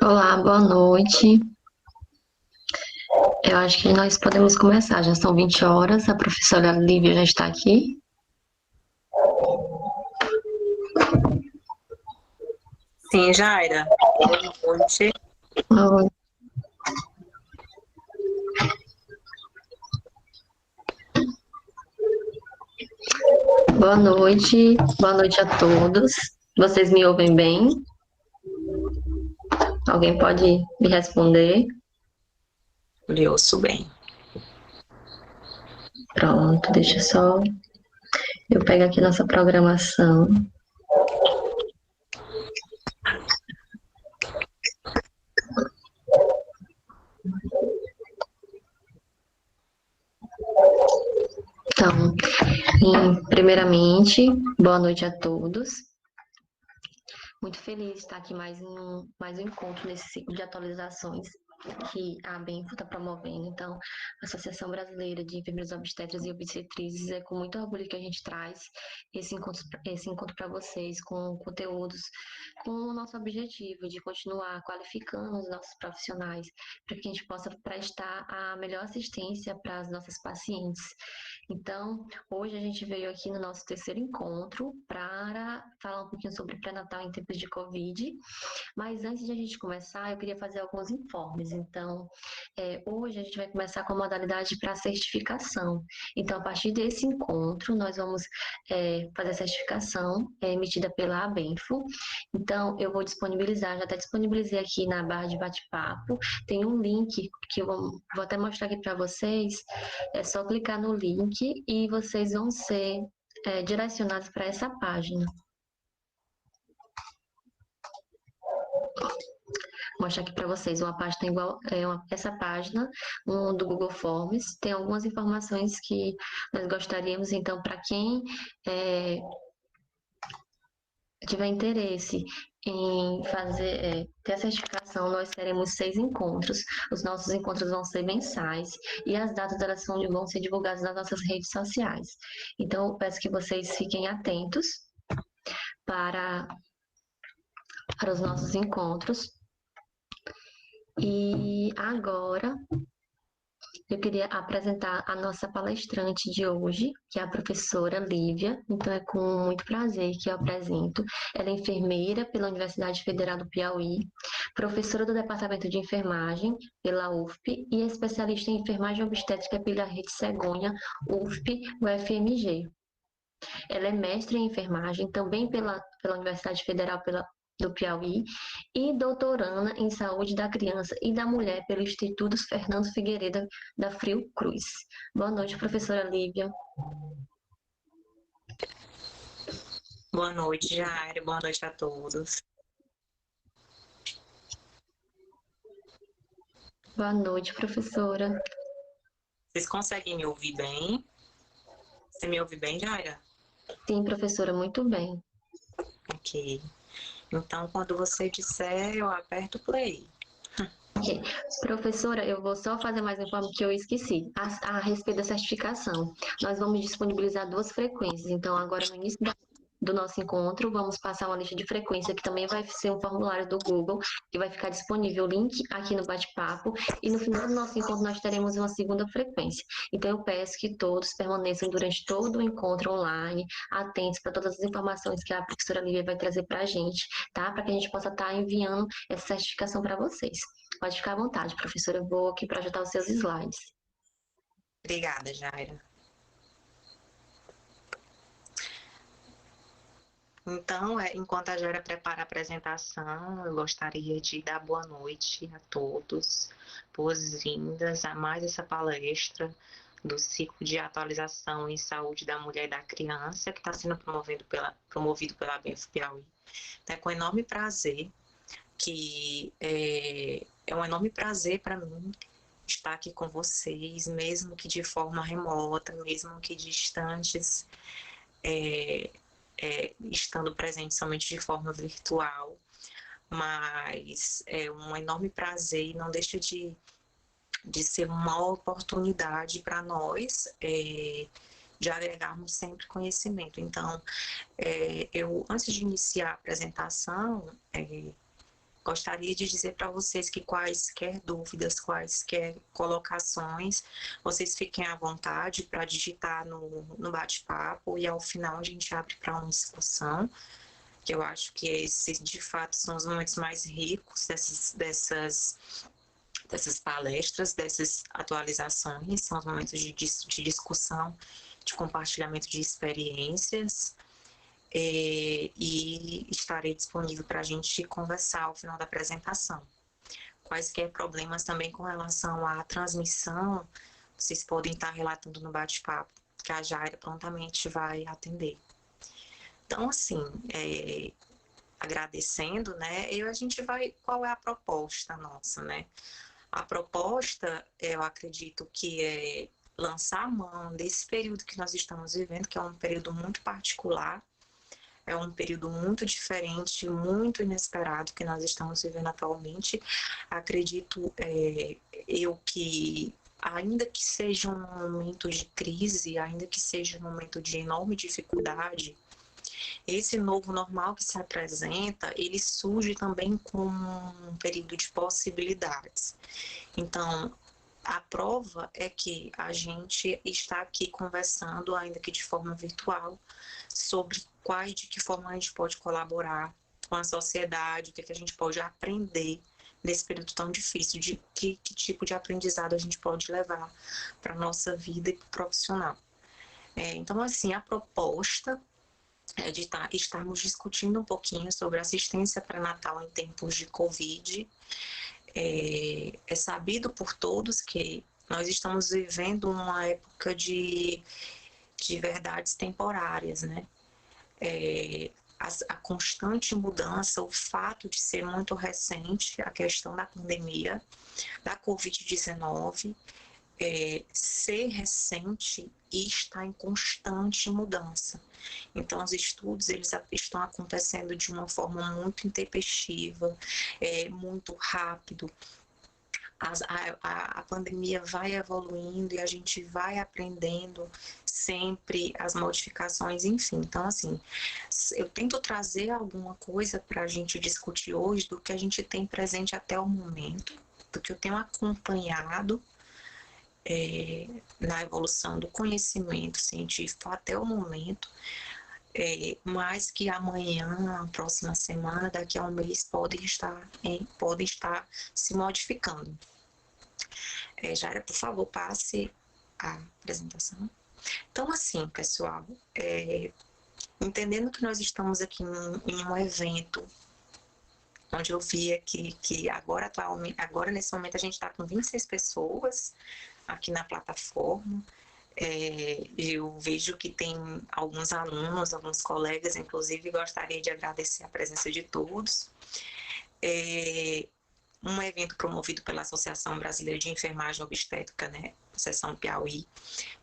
Olá, boa noite. Eu acho que nós podemos começar. Já são 20 horas, a professora Lívia já está aqui. Sim, Jaira. Boa noite. Oi. Boa noite a todos. Vocês me ouvem bem? Alguém pode me responder? Lhe ouço bem. Pronto, deixa só eu pegar aqui nossa programação. Então, primeiramente, boa noite a todos. Muito feliz de estar aqui mais um encontro nesse ciclo de atualizações que a ABENFO está promovendo. Então, a Associação Brasileira de Enfermeiras Obstetras e Obstetrizes, é com muito orgulho que a gente traz esse encontro para vocês, com conteúdos, com o nosso objetivo de continuar qualificando os nossos profissionais, para que a gente possa prestar a melhor assistência para as nossas pacientes. Então, hoje a gente veio aqui no nosso terceiro encontro para falar um pouquinho sobre pré-natal em tempos de Covid, mas antes de a gente começar, eu queria fazer alguns informes. Então, hoje a gente vai começar com a modalidade para certificação. Então, a partir desse encontro, nós vamos fazer a certificação emitida pela ABENFO. Então, eu vou disponibilizar, já até disponibilizei aqui na barra de bate-papo, tem um link que eu vou até mostrar aqui para vocês. É só clicar no link e vocês vão ser direcionados para essa página. Vou mostrar aqui para vocês uma página igual essa página, do Google Forms. Tem algumas informações que nós gostaríamos, então, para quem tiver interesse em ter a certificação, nós teremos 6 encontros. Os nossos encontros vão ser mensais e as datas vão ser divulgadas nas nossas redes sociais. Então, eu peço que vocês fiquem atentos para, para os nossos encontros. E agora eu queria apresentar a nossa palestrante de hoje, que é a professora Lívia. Então, é com muito prazer que eu apresento. Ela é enfermeira pela Universidade Federal do Piauí, professora do Departamento de Enfermagem pela UFP e especialista em enfermagem obstétrica pela Rede Cegonha, UFP, UFMG. Ela é mestre em enfermagem também pela Universidade Federal do Piauí e doutoranda em saúde da criança e da mulher pelo Instituto Fernando Figueiredo da Fiocruz. Boa noite, professora Lívia. Boa noite, Jaira. Boa noite a todos. Boa noite, professora. Vocês conseguem me ouvir bem? Você me ouve bem, Jaira? Sim, professora, muito bem. Ok. Então, quando você disser, eu aperto play. Ok. Professora, eu vou só fazer mais um informe que eu esqueci. A respeito da certificação, nós vamos disponibilizar 2 frequências. Então, agora no início do nosso encontro, vamos passar uma lista de frequência, que também vai ser um formulário do Google, que vai ficar disponível o link aqui no bate-papo. E no final do nosso encontro, nós teremos uma segunda frequência. Então, eu peço que todos permaneçam durante todo o encontro online, atentos para todas as informações que a professora Lívia vai trazer para a gente, tá? Para que a gente possa estar enviando essa certificação para vocês. Pode ficar à vontade, professora. Eu vou aqui projetar os seus slides. Obrigada, Jaira. Então, enquanto a Jaira prepara a apresentação, eu gostaria de dar boa noite a todos, boas-vindas a mais essa palestra do ciclo de atualização em saúde da mulher e da criança, que está sendo promovido pela ABENFO Piauí. É com enorme prazer é um enorme prazer para mim estar aqui com vocês, mesmo que de forma remota, mesmo que distantes, estando presentes somente de forma virtual, mas é um enorme prazer e não deixa de ser uma oportunidade para nós de agregarmos sempre conhecimento. Então, eu, antes de iniciar a apresentação, Gostaria de dizer para vocês que quaisquer dúvidas, quaisquer colocações, vocês fiquem à vontade para digitar no bate-papo e ao final a gente abre para uma discussão, que eu acho que esses de fato são os momentos mais ricos dessas palestras, dessas atualizações, são os momentos de discussão, de compartilhamento de experiências. E estarei disponível para a gente conversar ao final da apresentação. Quaisquer problemas também com relação à transmissão, vocês podem estar relatando no bate-papo, que a Jaira prontamente vai atender. Então, assim, agradecendo, né, a gente vai, qual é a proposta nossa, né? A proposta, eu acredito que é lançar a mão desse período que nós estamos vivendo, que é um período muito particular, é um período muito diferente, muito inesperado que nós estamos vivendo atualmente. Acredito eu que, ainda que seja um momento de crise, ainda que seja um momento de enorme dificuldade, esse novo normal que se apresenta, ele surge também como um período de possibilidades. Então, a prova é que a gente está aqui conversando, ainda que de forma virtual, sobre de que forma a gente pode colaborar com a sociedade, o que a gente pode aprender nesse período tão difícil, de que tipo de aprendizado a gente pode levar para a nossa vida e profissional. Então, assim, a proposta é de estarmos discutindo um pouquinho sobre assistência pré-natal em tempos de Covid. É sabido por todos que nós estamos vivendo uma época de verdades temporárias, né? A constante mudança, o fato de ser muito recente, a questão da pandemia, da Covid-19, ser recente e está em constante mudança. Então, os estudos eles estão acontecendo de uma forma muito intempestiva, muito rápido. A pandemia vai evoluindo e a gente vai aprendendo sempre as modificações, enfim. Então, assim, eu tento trazer alguma coisa para a gente discutir hoje do que a gente tem presente até o momento, do que eu tenho acompanhado na evolução do conhecimento científico até o momento, mas que amanhã, próxima semana, daqui a um mês, podem estar se modificando. Jaira, por favor, passe a apresentação. Então, assim, pessoal, entendendo que nós estamos aqui em um evento onde eu vi aqui que agora nesse momento a gente está com 26 pessoas aqui na plataforma. Eu vejo que tem alguns alunos, alguns colegas, inclusive gostaria de agradecer a presença de todos. Um evento promovido pela Associação Brasileira de Enfermagem Obstétrica, né, Seção Piauí.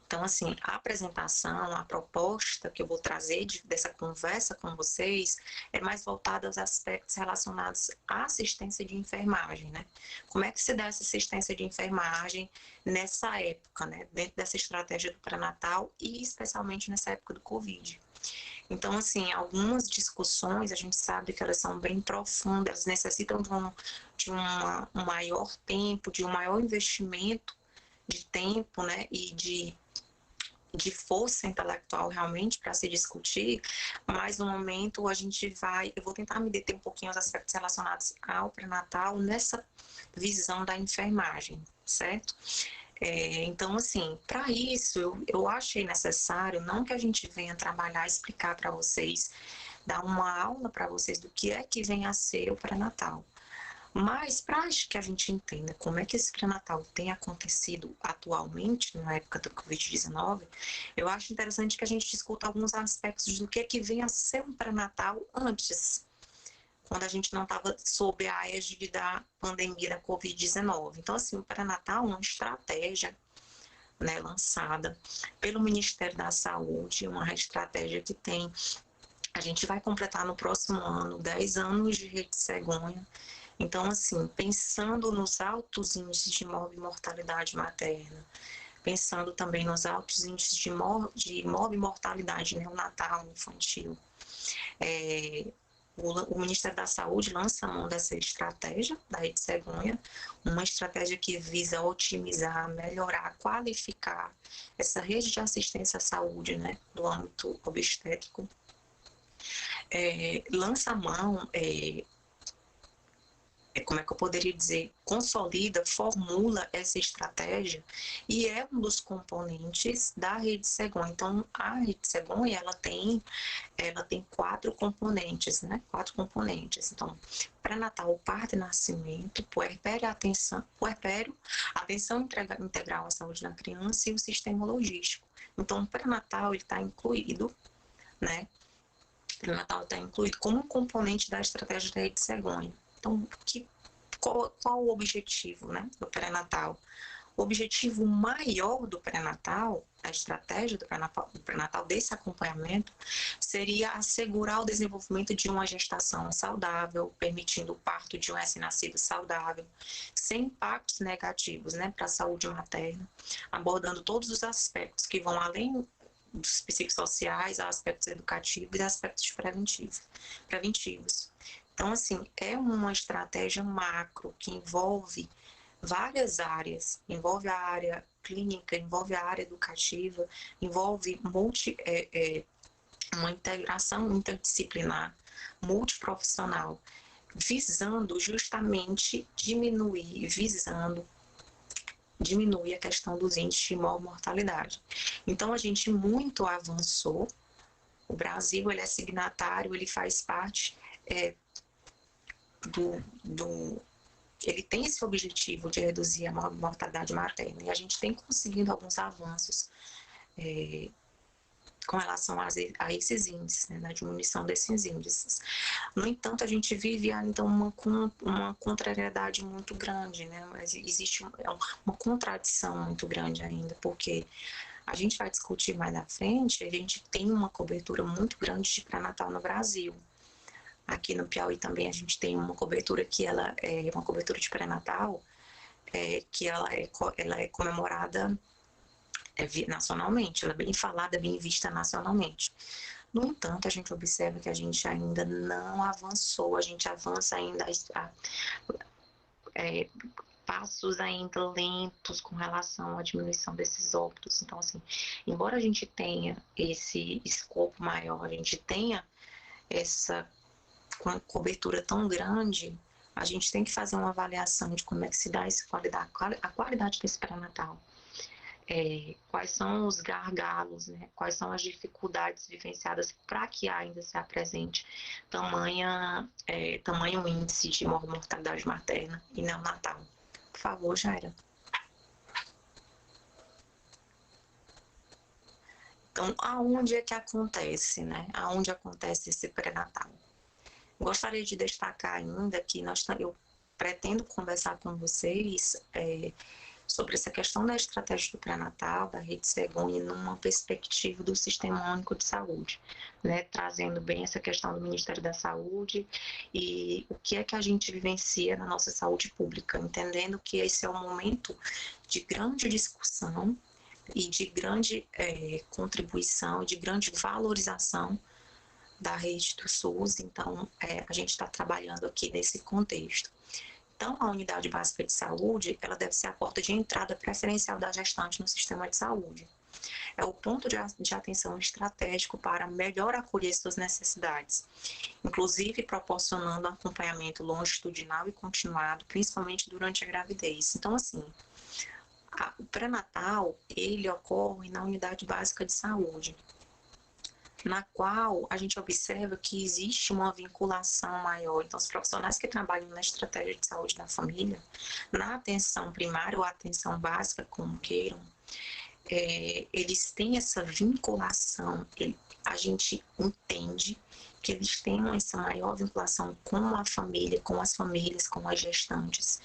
Então, assim, a apresentação, a proposta que eu vou trazer dessa conversa com vocês é mais voltada aos aspectos relacionados à assistência de enfermagem, né? Como é que se dá essa assistência de enfermagem nessa época, né? Dentro dessa estratégia do pré-natal e especialmente nessa época do Covid. Então, assim, algumas discussões, a gente sabe que elas são bem profundas, necessitam de um maior tempo, de um maior investimento de tempo, né? E de força intelectual realmente para se discutir, mas no momento eu vou tentar me deter um pouquinho aos aspectos relacionados ao pré-natal nessa visão da enfermagem, certo? Então, assim, para isso, eu achei necessário, não que a gente venha trabalhar, explicar para vocês, dar uma aula para vocês do que é que vem a ser o pré-natal, mas para que a gente entenda como é que esse pré-natal tem acontecido atualmente, na época do Covid-19, eu acho interessante que a gente discuta alguns aspectos do que é que vem a ser um pré-natal antes, quando a gente não estava sob a égide da pandemia da Covid-19. Então, assim, o pré-natal é uma estratégia, né, lançada pelo Ministério da Saúde, uma estratégia que a gente vai completar no próximo ano 10 anos de Rede Cegonha. Então, assim, pensando nos altos índices de morbimortalidade materna, pensando também nos altos índices de morbimortalidade neonatal, infantil, o Ministério da Saúde lança a mão dessa estratégia da Rede Cegonha, uma estratégia que visa otimizar, melhorar, qualificar essa rede de assistência à saúde, né, do âmbito obstétrico. Lança a mão, como é que eu poderia dizer, consolida, formula essa estratégia e é um dos componentes da Rede Cegonha. Então, a Rede Cegonha, ela tem 4 componentes, né? 4 componentes. Então, pré-natal, parto e nascimento, puerpério, atenção integral à saúde da criança e o sistema logístico. Então, o pré-natal, ele está incluído, né? O pré-natal está incluído como um componente da estratégia da Rede Cegonha. Então, qual o objetivo, né, do pré-natal? O objetivo maior do pré-natal, a estratégia do pré-natal, desse acompanhamento, seria assegurar o desenvolvimento de uma gestação saudável, permitindo o parto de um recém-nascido saudável, sem impactos negativos, né, para a saúde materna, abordando todos os aspectos que vão além dos psicossociais, aspectos educativos e aspectos preventivos. Então, assim, é uma estratégia macro que envolve várias áreas, envolve a área clínica, envolve a área educativa, envolve uma integração interdisciplinar, multiprofissional, visando justamente diminuir a questão dos índices de mortalidade. Então, a gente muito avançou, o Brasil, ele é signatário, ele faz parte ele tem esse objetivo de reduzir a mortalidade materna, e a gente tem conseguido alguns avanços com relação a esses índices, né, na diminuição desses índices. No entanto, a gente vive ainda uma contrariedade muito grande, né? Existe uma contradição muito grande ainda, porque a gente vai discutir mais à frente, a gente tem uma cobertura muito grande de pré-natal no Brasil. Aqui no Piauí também a gente tem uma cobertura que ela é uma cobertura de pré-natal, que ela é comemorada nacionalmente, ela é bem falada, bem vista nacionalmente. No entanto, a gente observa que a gente ainda não avançou, a gente avança ainda passos ainda lentos com relação à diminuição desses óbitos. Então, assim, embora a gente tenha esse escopo maior, a gente tenha essa cobertura tão grande, a gente tem que fazer uma avaliação de como é que se dá a qualidade desse pré-natal. Quais são os gargalos, né? Quais são as dificuldades vivenciadas para que ainda se apresente tamanho índice de mortalidade materna e neonatal. Por favor, Jaira. Então, aonde é que acontece, né? Aonde acontece esse pré-natal? Gostaria de destacar ainda que eu pretendo conversar com vocês sobre essa questão da estratégia do pré-natal, da Rede Cegonha, numa perspectiva do Sistema Único de Saúde, né? Trazendo bem essa questão do Ministério da Saúde e o que é que a gente vivencia na nossa saúde pública, entendendo que esse é um momento de grande discussão e de grande contribuição, de grande valorização da rede do SUS. Então, a gente está trabalhando aqui nesse contexto. Então, a unidade básica de saúde, ela deve ser a porta de entrada preferencial da gestante no sistema de saúde. É o ponto de atenção estratégico para melhor acolher suas necessidades, inclusive proporcionando acompanhamento longitudinal e continuado, principalmente durante a gravidez. Então, assim, o pré-natal, ele ocorre na unidade básica de saúde, na qual a gente observa que existe uma vinculação maior. Então, os profissionais que trabalham na estratégia de saúde da família, na atenção primária ou atenção básica, como queiram, eles têm essa vinculação, a gente entende que eles têm essa maior vinculação com a família, com as famílias, com as gestantes.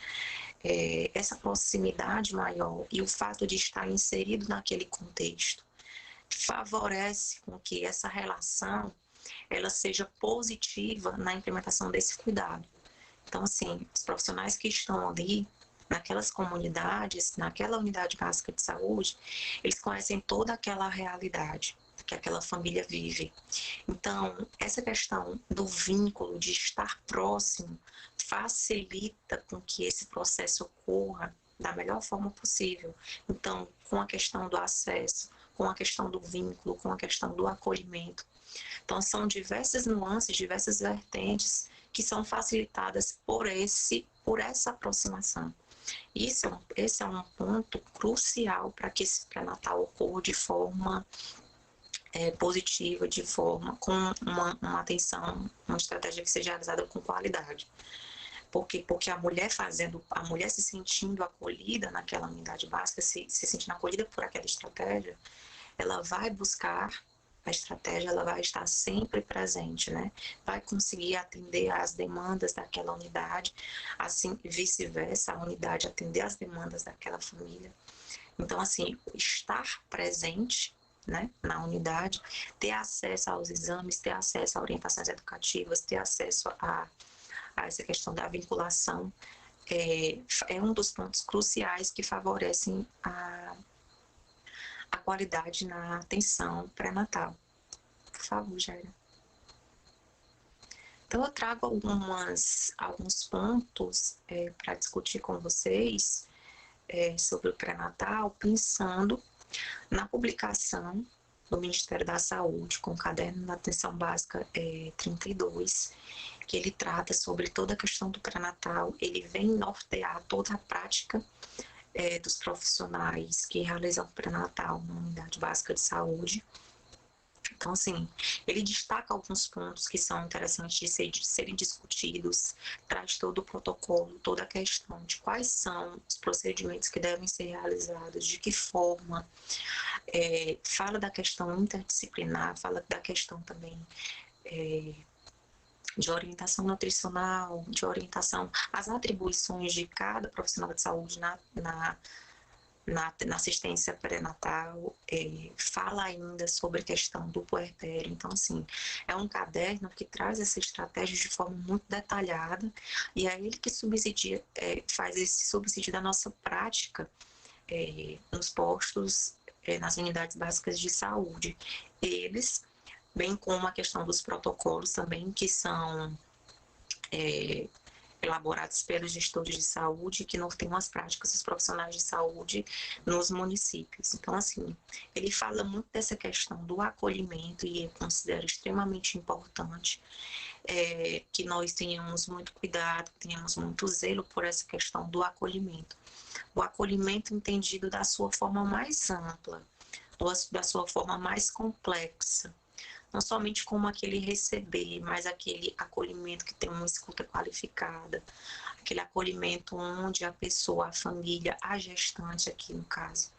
Essa proximidade maior e o fato de estar inserido naquele contexto favorece com que essa relação ela seja positiva na implementação desse cuidado. Então, assim, os profissionais que estão ali, naquelas comunidades, naquela unidade básica de saúde, eles conhecem toda aquela realidade. que aquela família vive. Então, essa questão do vínculo, de estar próximo, facilita com que esse processo ocorra da melhor forma possível. Então, com a questão do acesso, com a questão do vínculo, com a questão do acolhimento. Então, são diversas nuances, diversas vertentes que são facilitadas por essa aproximação. Esse é um ponto crucial para que esse pré-natal ocorra de forma positiva, de forma com uma atenção, uma estratégia que seja realizada com qualidade. Porque a mulher se sentindo acolhida naquela unidade básica, se sentindo acolhida por aquela estratégia, ela vai buscar a estratégia, ela vai estar sempre presente, né? Vai conseguir atender às demandas daquela unidade, assim vice-versa, a unidade atender às demandas daquela família. Então, assim, estar presente, né, na unidade, ter acesso aos exames, ter acesso a orientações educativas, ter acesso a essa questão da vinculação, é um dos pontos cruciais que favorecem a qualidade na atenção pré-natal. Por favor, Jaira. Então, eu trago alguns pontos para discutir com vocês sobre o pré-natal, pensando na publicação do Ministério da Saúde, com o Caderno da Atenção Básica 32, que ele trata sobre toda a questão do pré-natal, ele vem nortear toda a prática dos profissionais que realizam pré-natal na unidade básica de saúde. Então, assim, ele destaca alguns pontos que são interessantes de serem discutidos, traz todo o protocolo, toda a questão de quais são os procedimentos que devem ser realizados, de que forma, fala da questão interdisciplinar, fala da questão também de orientação nutricional, de orientação às atribuições de cada profissional de saúde na assistência pré-natal, fala ainda sobre a questão do puerpério. Então, assim, é um caderno que traz essa estratégia de forma muito detalhada e é ele que faz esse subsídio da nossa prática nos postos, nas unidades básicas de saúde. Eles, bem como a questão dos protocolos também, que são elaborados pelos gestores de saúde, que norteiam as práticas dos profissionais de saúde nos municípios. Então, assim, ele fala muito dessa questão do acolhimento e eu considero extremamente importante que nós tenhamos muito cuidado, tenhamos muito zelo por essa questão do acolhimento. O acolhimento entendido da sua forma mais ampla, da sua forma mais complexa, não somente como aquele receber, mas aquele acolhimento que tem uma escuta qualificada, aquele acolhimento onde a pessoa, a família, a gestante aqui no caso,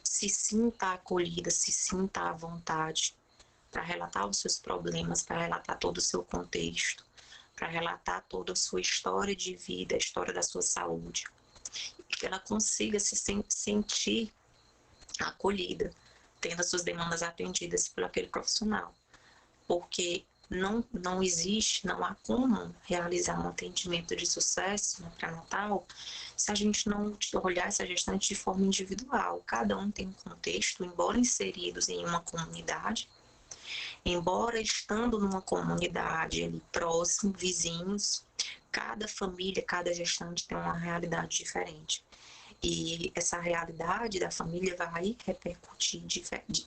se sinta acolhida, se sinta à vontade para relatar os seus problemas, para relatar todo o seu contexto, para relatar toda a sua história de vida, a história da sua saúde, e que ela consiga se sentir acolhida, tendo as suas demandas atendidas por aquele profissional. Porque não há como realizar um atendimento de sucesso no pré-natal se a gente não olhar essa gestante de forma individual. Cada um tem um contexto, embora inseridos em uma comunidade, embora estando numa comunidade ali próximo, vizinhos, cada família, cada gestante tem uma realidade diferente. E essa realidade da família vai repercutir,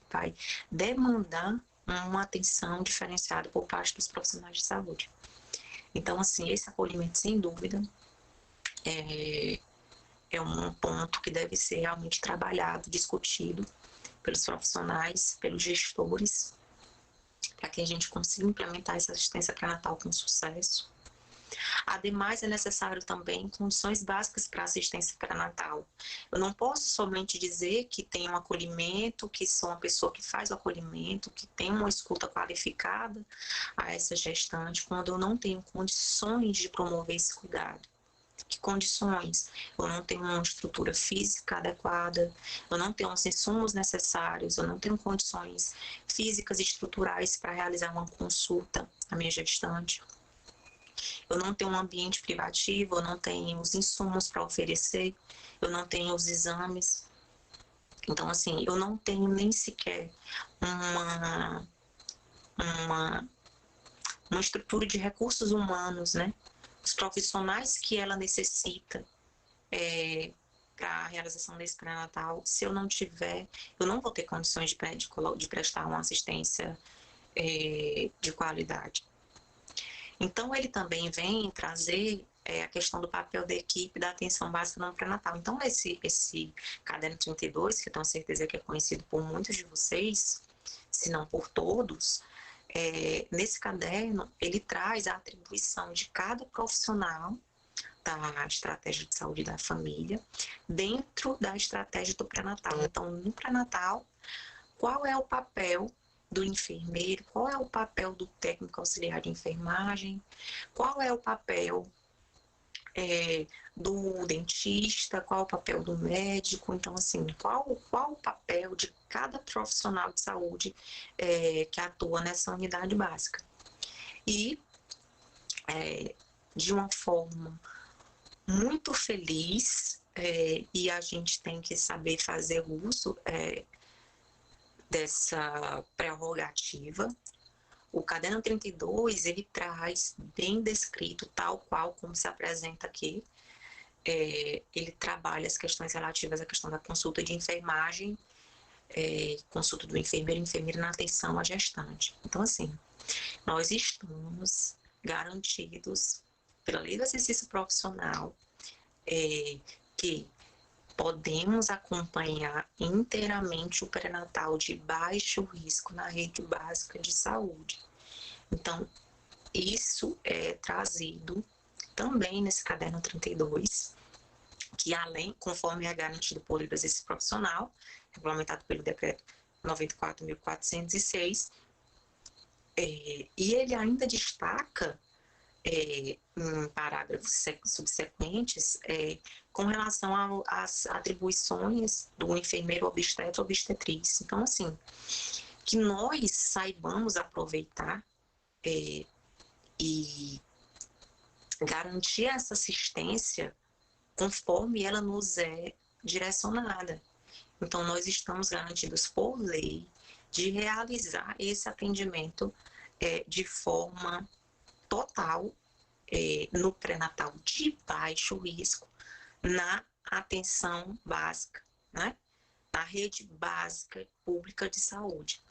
vai demandar uma atenção diferenciada por parte dos profissionais de saúde. Então, assim, esse acolhimento, sem dúvida, é um ponto que deve ser realmente trabalhado, discutido pelos profissionais, pelos gestores, para que a gente consiga implementar essa assistência pré-natal com sucesso. Ademais, é necessário também condições básicas para assistência pré-natal. Eu não posso somente dizer que tem um acolhimento, que sou uma pessoa que faz o acolhimento, que tem uma escuta qualificada a essa gestante, quando eu não tenho condições de promover esse cuidado. Que condições? Eu não tenho uma estrutura física adequada, eu não tenho os insumos necessários, eu não tenho condições físicas e estruturais para realizar uma consulta à minha gestante. Eu não tenho um ambiente privativo, eu não tenho os insumos para oferecer, eu não tenho os exames. Então, assim, eu não tenho nem sequer uma, uma, uma estrutura de recursos humanos, né? Os profissionais que ela necessita para a realização desse pré-natal, se eu não tiver, eu não vou ter condições de prestar uma assistência de qualidade. Então, ele também vem trazer a questão do papel da equipe da atenção básica no pré-natal. Então, esse caderno 32, que eu tenho certeza que é conhecido por muitos de vocês, se não por todos, nesse caderno, ele traz a atribuição de cada profissional da estratégia de saúde da família dentro da estratégia do pré-natal. Então, no pré-natal, qual é o papel do enfermeiro, qual é o papel do técnico auxiliar de enfermagem, qual é o papel do dentista, qual é o papel do médico. Então, assim, qual o papel de cada profissional de saúde que atua nessa unidade básica. E, de uma forma muito feliz, e a gente tem que saber fazer uso dessa prerrogativa. O caderno 32, ele traz bem descrito, tal qual como se apresenta aqui, ele trabalha as questões relativas à questão da consulta de enfermagem, consulta do enfermeiro e enfermeira na atenção à gestante. Então, assim, nós estamos garantidos pela lei do exercício profissional que podemos acompanhar inteiramente o pré-natal de baixo risco na rede básica de saúde. Então, isso é trazido também nesse caderno 32, que além, conforme é garantido por lei do exercício profissional, regulamentado pelo decreto 94.406, e ele ainda destaca em parágrafos subsequentes com relação às atribuições do enfermeiro obstetra ou obstetriz. Então, assim, que nós saibamos aproveitar e garantir essa assistência conforme ela nos é direcionada. Então, nós estamos garantidos por lei de realizar esse atendimento de forma total no pré-natal de baixo risco, na atenção básica, né? Na rede básica pública de saúde.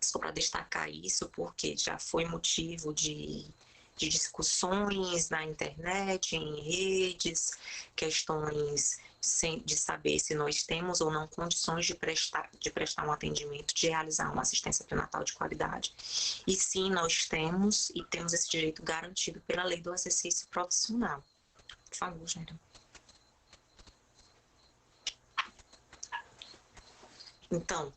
Só para destacar isso, porque já foi motivo de discussões na internet, em redes, questões de saber se nós temos ou não condições de prestar um atendimento, de realizar uma assistência pré-natal de qualidade. E sim, nós temos e temos esse direito garantido pela lei do exercício profissional. Por favor, Jairo. Então,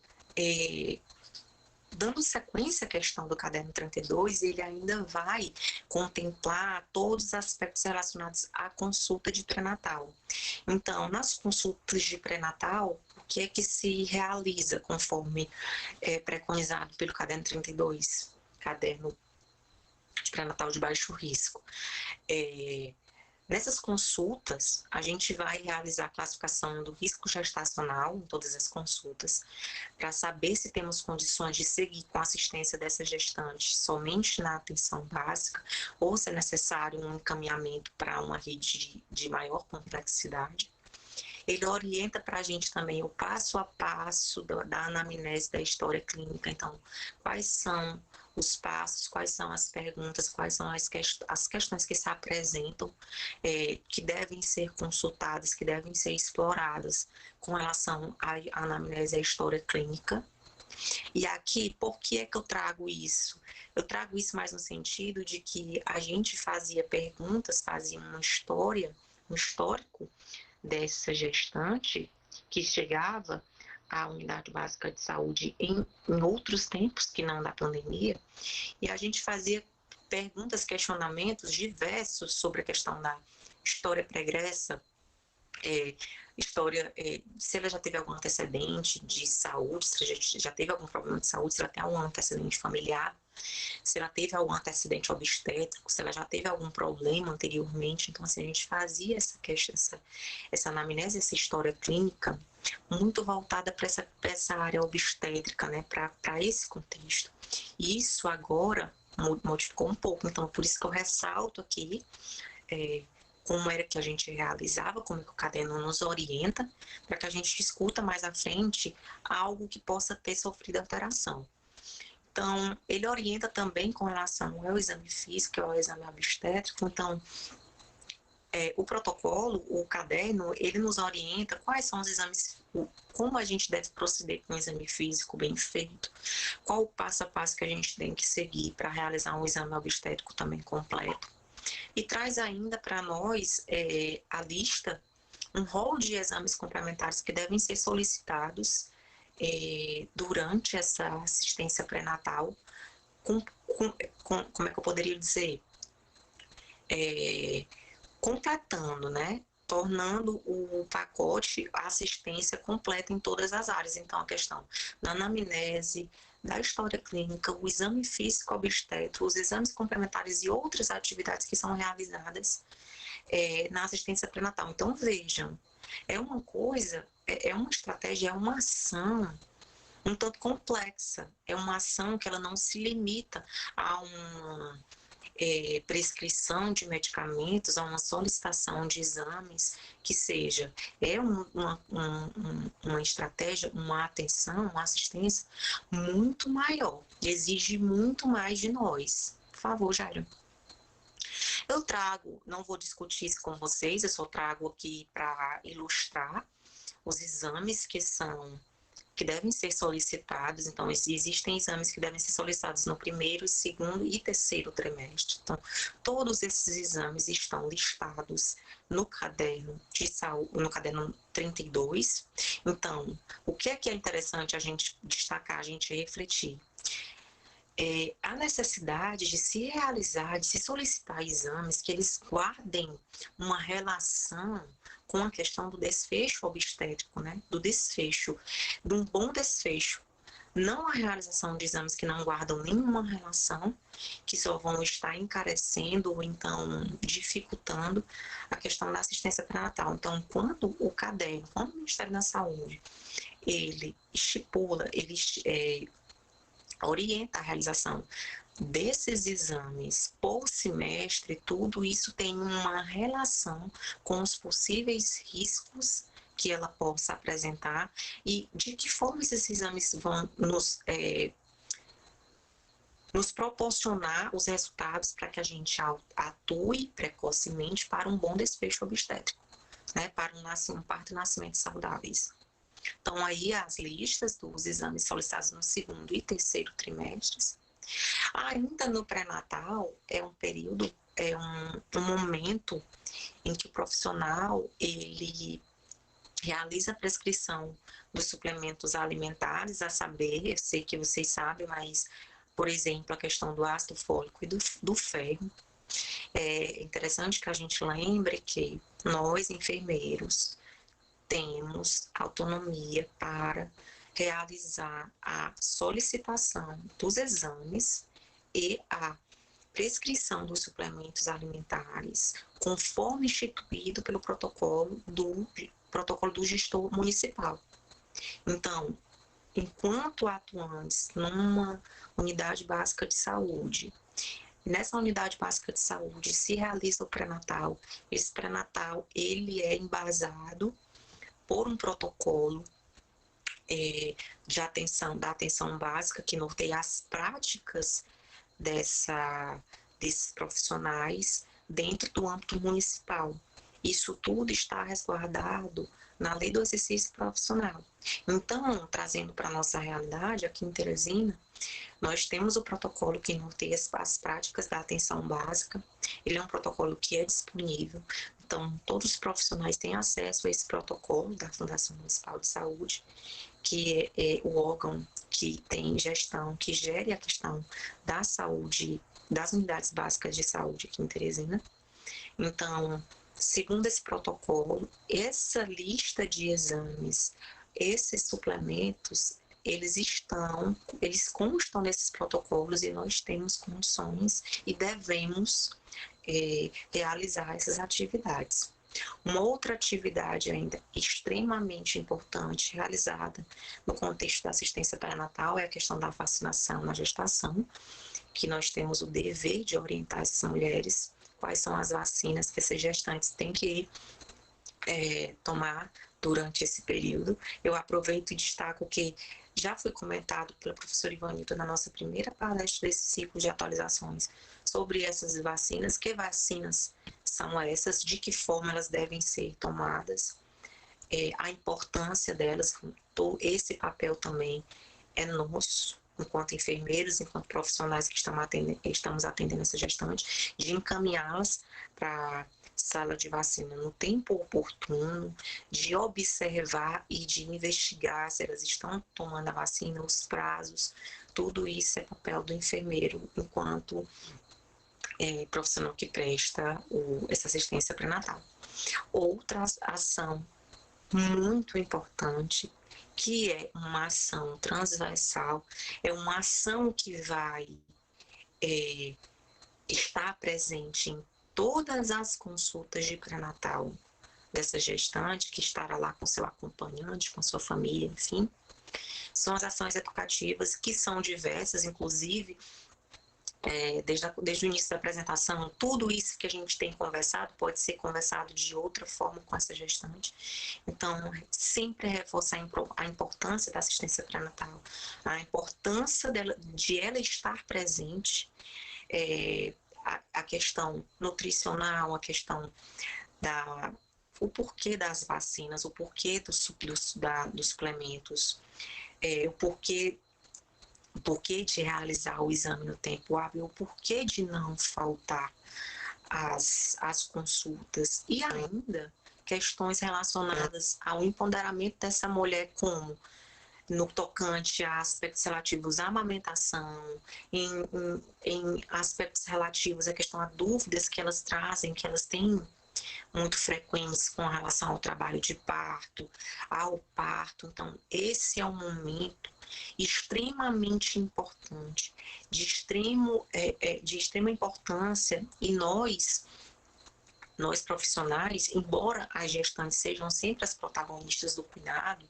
dando sequência à questão do caderno 32, ele ainda vai contemplar todos os aspectos relacionados à consulta de pré-natal. Então, nas consultas de pré-natal, o que é que se realiza conforme preconizado pelo caderno 32, caderno de pré-natal de baixo risco? Nessas consultas, a gente vai realizar a classificação do risco gestacional em todas as consultas, para saber se temos condições de seguir com a assistência dessa gestante somente na atenção básica, ou se é necessário um encaminhamento para uma rede de maior complexidade. Ele orienta para a gente também o passo a passo da anamnese da história clínica. Então, quais são os passos, quais são as perguntas, quais são as questões que se apresentam, que devem ser consultadas, que devem ser exploradas com relação à anamnese e à história clínica. E aqui, por que é que eu trago isso? Eu trago isso mais no sentido de que a gente fazia perguntas, fazia uma história, um histórico dessa gestante que chegava à unidade básica de saúde em outros tempos que não da pandemia, e a gente fazia perguntas, questionamentos diversos sobre a questão da história pregressa, se ela já teve algum antecedente de saúde, se ela já teve algum problema de saúde, se ela tem algum antecedente familiar, se ela teve algum antecedente obstétrico, se ela já teve algum problema anteriormente. Então, assim, a gente fazia essa anamnese, essa história clínica, muito voltada para essa área obstétrica, né, para esse contexto. E isso agora modificou um pouco, então por isso que eu ressalto aqui como era que a gente realizava, como é que o caderno nos orienta, para que a gente discuta mais à frente algo que possa ter sofrido alteração. Então, ele orienta também com relação ao exame físico, ao exame obstétrico. Então, o protocolo, o caderno, ele nos orienta quais são os exames, como a gente deve proceder com um exame físico bem feito, qual o passo a passo que a gente tem que seguir para realizar um exame obstétrico também completo. E traz ainda para nós a lista, um rol de exames complementares que devem ser solicitados durante essa assistência pré-natal, como é que eu poderia dizer? Completando, né? Tornando o pacote, a assistência completa em todas as áreas. Então, a questão da anamnese, da história clínica, o exame físico obstétrico, os exames complementares e outras atividades que são realizadas na assistência pré-natal. Então, vejam, é uma coisa, é uma estratégia, é uma ação um tanto complexa. É uma ação que ela não se limita a uma prescrição de medicamentos, a uma solicitação de exames, que seja uma estratégia, uma atenção, uma assistência muito maior, exige muito mais de nós. Por favor, Jairo. Eu trago, não vou discutir isso com vocês, eu só trago aqui para ilustrar os exames que devem ser solicitados. Então, existem exames que devem ser solicitados no primeiro, segundo e terceiro trimestre. Então, todos esses exames estão listados no caderno de saúde, no caderno 32. Então, o que é interessante a gente destacar, a gente refletir? A necessidade de se realizar, de se solicitar exames que eles guardem uma relação com a questão do desfecho obstétrico, né? Do desfecho, de um bom desfecho. Não a realização de exames que não guardam nenhuma relação, que só vão estar encarecendo ou então dificultando a questão da assistência pré-natal. Então, quando o caderno, quando o Ministério da Saúde, ele estipula, ele orienta a realização desses exames por semestre, tudo isso tem uma relação com os possíveis riscos que ela possa apresentar e de que forma esses exames vão nos proporcionar os resultados para que a gente atue precocemente para um bom desfecho obstétrico, né, para um parto e nascimento saudáveis. Então, aí as listas dos exames solicitados no segundo e terceiro trimestres. Ainda no pré-natal, é um período, um momento em que o profissional, ele realiza a prescrição dos suplementos alimentares, a saber, eu sei que vocês sabem, mas, por exemplo, a questão do ácido fólico e do ferro. É interessante que a gente lembre que nós, enfermeiros, temos autonomia para realizar a solicitação dos exames e a prescrição dos suplementos alimentares, conforme instituído pelo protocolo do gestor municipal. Então, enquanto atuantes numa unidade básica de saúde, nessa unidade básica de saúde se realiza o pré-natal, esse pré-natal ele é embasado por um protocolo da atenção básica que norteia as práticas desses profissionais dentro do âmbito municipal. Isso tudo está resguardado na Lei do Exercício Profissional. Então, trazendo para a nossa realidade, aqui em Teresina, nós temos o protocolo que norteia as práticas da atenção básica. Ele é um protocolo que é disponível. Então, todos os profissionais têm acesso a esse protocolo da Fundação Municipal de Saúde, que é o órgão que tem gestão, que gere a questão da saúde, das unidades básicas de saúde aqui em Teresina. Então, segundo esse protocolo, essa lista de exames, esses suplementos, eles constam nesses protocolos e nós temos condições e devemos realizar essas atividades. Uma outra atividade ainda extremamente importante realizada no contexto da assistência pré-natal é a questão da vacinação na gestação, que nós temos o dever de orientar essas mulheres quais são as vacinas que essas gestantes têm que tomar durante esse período. Eu aproveito e destaco que já foi comentado pela professora Ivanilda na nossa primeira palestra desse ciclo de atualizações sobre essas vacinas, que vacinas são essas, de que forma elas devem ser tomadas, a importância delas, esse papel também é nosso, enquanto enfermeiros, enquanto profissionais que estamos atendendo essa gestante, de encaminhá-las para sala de vacina no tempo oportuno, de observar e de investigar se elas estão tomando a vacina, os prazos, tudo isso é papel do enfermeiro, enquanto profissional que presta essa assistência pré-natal. Outra ação muito importante, que é uma ação transversal, é uma ação que vai estar presente em todas as consultas de pré-natal dessa gestante, que estará lá com seu acompanhante, com sua família, enfim. São as ações educativas, que são diversas, inclusive, desde o início da apresentação, tudo isso que a gente tem conversado pode ser conversado de outra forma com essa gestante. Então, sempre reforçar a importância da assistência pré-natal, a importância de ela estar presente, a questão nutricional, a questão o porquê das vacinas, o porquê dos suplementos, o porquê de realizar o exame no tempo hábil, o porquê de não faltar as consultas, e ainda questões relacionadas ao empoderamento dessa mulher, como no tocante a aspectos relativos à amamentação, em aspectos relativos à questão a dúvidas que elas trazem, que elas têm muito frequentes com relação ao trabalho de parto, ao parto. Então, esse é um momento extremamente importante, de extrema importância, e nós profissionais, embora as gestantes sejam sempre as protagonistas do cuidado,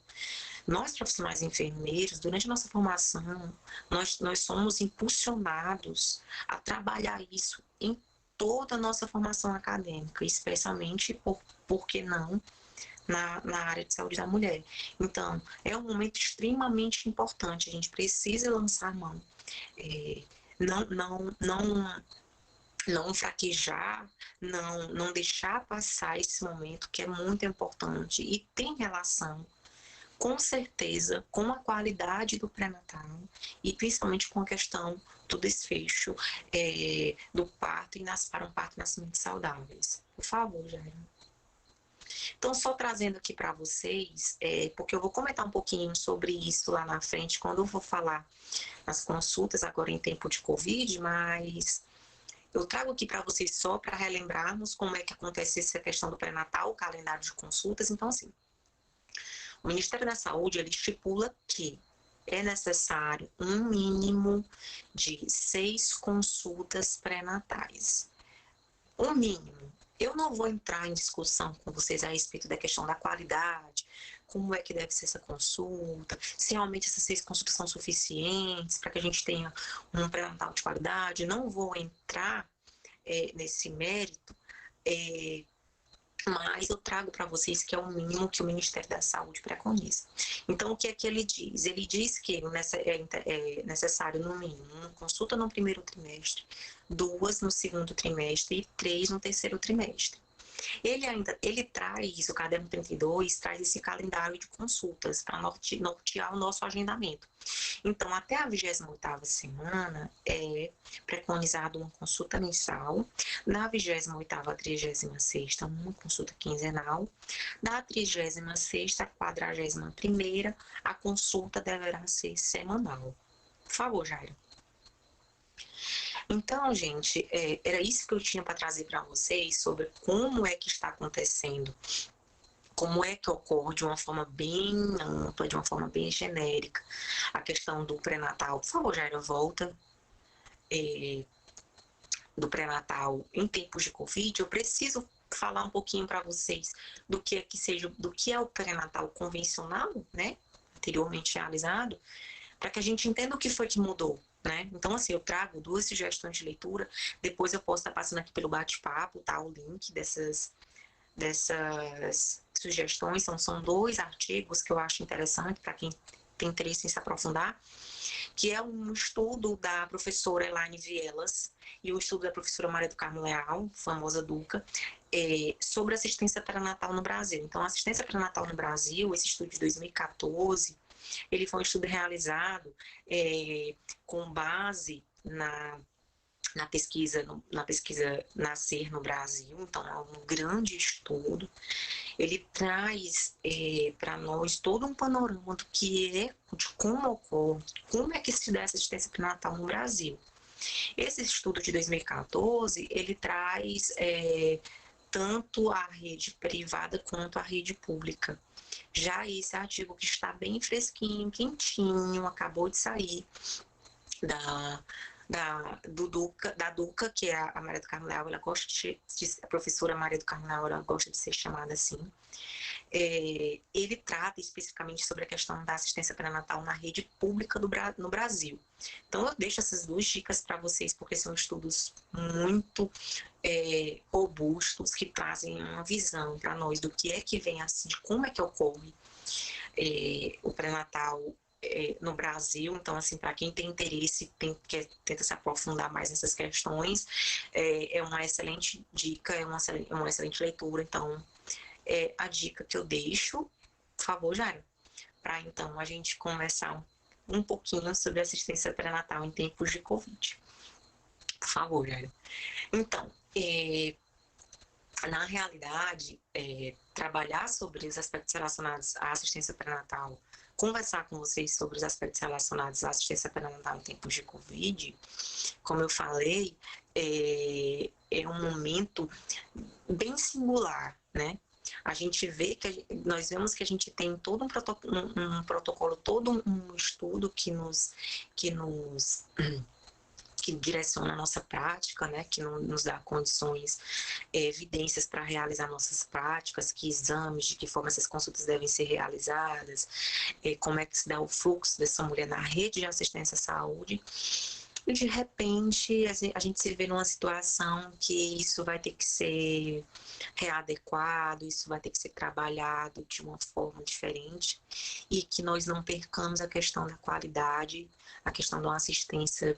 nós profissionais enfermeiros, durante a nossa formação, nós somos impulsionados a trabalhar isso em toda a nossa formação acadêmica, especialmente, por que não, na área de saúde da mulher. Então, é um momento extremamente importante, a gente precisa lançar mão, não fraquejar, não deixar passar esse momento, que é muito importante e tem relação, com certeza, com a qualidade do pré-natal e principalmente com a questão do desfecho do parto para um parto e nascimento saudáveis. Por favor, Jair. Então, só trazendo aqui para vocês, porque eu vou comentar um pouquinho sobre isso lá na frente, quando eu vou falar nas consultas, agora em tempo de Covid, mas eu trago aqui para vocês só para relembrarmos como é que acontece essa questão do pré-natal, o calendário de consultas. Então, assim, o Ministério da Saúde, ele estipula que é necessário um mínimo de 6 consultas pré-natais. O mínimo. Eu não vou entrar em discussão com vocês a respeito da questão da qualidade, como é que deve ser essa consulta, se realmente essas 6 consultas são suficientes para que a gente tenha um pré-natal de qualidade. Não vou entrar nesse mérito, mas eu trago para vocês que é o mínimo que o Ministério da Saúde preconiza. Então, o que é que ele diz? Ele diz que é necessário, no mínimo, uma consulta no primeiro trimestre, 2 no segundo trimestre e 3 no terceiro trimestre. Ele traz, o caderno 32, traz esse calendário de consultas para nortear o nosso agendamento. Então, até a 28ª semana é preconizado uma consulta mensal, na 28ª à 36ª, uma consulta quinzenal, da 36ª à 41ª, a consulta deverá ser semanal. Por favor, Jairo. Então, gente, era isso que eu tinha para trazer para vocês sobre como é que está acontecendo, como é que ocorre de uma forma bem ampla, de uma forma bem genérica, a questão do pré-natal. Por favor, Jaira, volta. Do pré-natal em tempos de Covid, eu preciso falar um pouquinho para vocês do que é o pré-natal convencional, né, anteriormente realizado, para que a gente entenda o que foi que mudou, né? Então, assim, eu trago 2 sugestões de leitura, depois eu posso estar passando aqui pelo bate-papo, tá, o link dessas sugestões, são 2 artigos que eu acho interessante para quem tem interesse em se aprofundar, que é um estudo da professora Elaine Vielas e o estudo da professora Maria do Carmo Leal, famosa Duca, sobre assistência pré-natal no Brasil. Então, a assistência pré-natal no Brasil, esse estudo de 2014, ele foi um estudo realizado com base na pesquisa Nascer no Brasil, então é um grande estudo. Ele traz para nós todo um panorama do que de como ocorre, como é que se dá essa assistência pré-natal no Brasil. Esse estudo de 2014, ele traz tanto a rede privada quanto a rede pública. Já esse artigo que está bem fresquinho, quentinho, acabou de sair da Duca, que é a Maria do Carmo Leal, a professora Maria do Carmo Leal, ela gosta de ser chamada assim. Ele trata especificamente sobre a questão da assistência pré-natal na rede pública no Brasil. Então, eu deixo essas 2 dicas para vocês, porque são estudos muito robustos, que trazem uma visão para nós do que é que vem assim, de como é que ocorre o pré-natal no Brasil. Então, assim, para quem tem interesse, tenta se aprofundar mais nessas questões, é uma excelente dica, é uma excelente leitura. Então, a dica que eu deixo, por favor, Jairo, para então a gente conversar um pouquinho sobre assistência pré-natal em tempos de Covid. Por favor, Jairo. Então, na realidade, trabalhar sobre os aspectos relacionados à assistência pré-natal, conversar com vocês sobre os aspectos relacionados à assistência pré-natal em tempos de Covid, como eu falei, é um momento bem singular, né? A gente vê nós vemos que a gente tem todo um protocolo, todo um estudo que direciona a nossa prática, né, que nos dá condições, evidências para realizar nossas práticas, que exames, de que forma essas consultas devem ser realizadas, como é que se dá o fluxo dessa mulher na rede de assistência à saúde. E, de repente, a gente se vê numa situação que isso vai ter que ser readequado, isso vai ter que ser trabalhado de uma forma diferente e que nós não percamos a questão da qualidade, a questão de uma assistência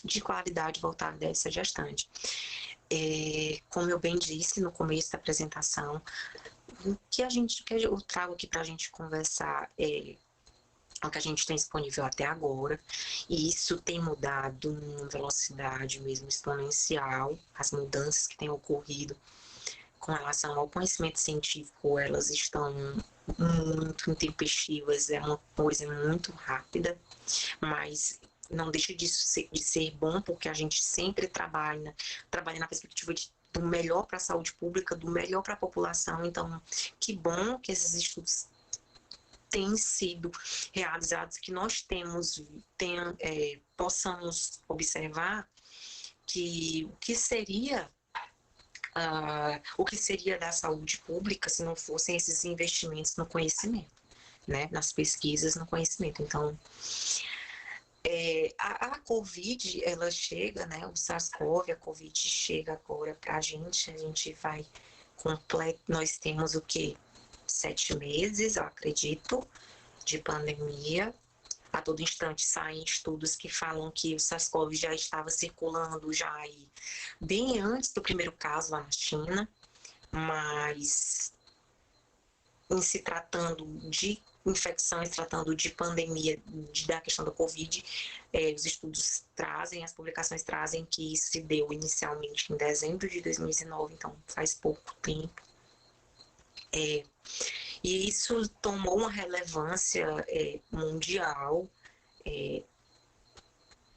de qualidade voltada dessa gestante. Como eu bem disse no começo da apresentação, o que eu trago aqui para a gente conversar é o que a gente tem disponível até agora, e isso tem mudado em velocidade mesmo exponencial. As mudanças que têm ocorrido com relação ao conhecimento científico, elas estão muito intempestivas, é uma coisa muito rápida, mas não deixa de ser bom, porque a gente sempre trabalha na perspectiva do melhor para a saúde pública, do melhor para a população. Então, que bom que esses estudos têm sido realizados, que nós possamos observar que o que seria da saúde pública se não fossem esses investimentos no conhecimento, né? Nas pesquisas, no conhecimento. Então, a Covid, ela chega, né? O SARS-CoV, a Covid chega agora para a gente vai nós temos o quê? 7 meses, eu acredito, de pandemia. A todo instante saem estudos que falam que o SARS-CoV já estava circulando já aí, bem antes do primeiro caso lá na China, mas em se tratando de infecção, se tratando de pandemia, da questão da Covid, os estudos trazem, as publicações trazem que isso se deu inicialmente em dezembro de 2019, então faz pouco tempo. E isso tomou uma relevância mundial,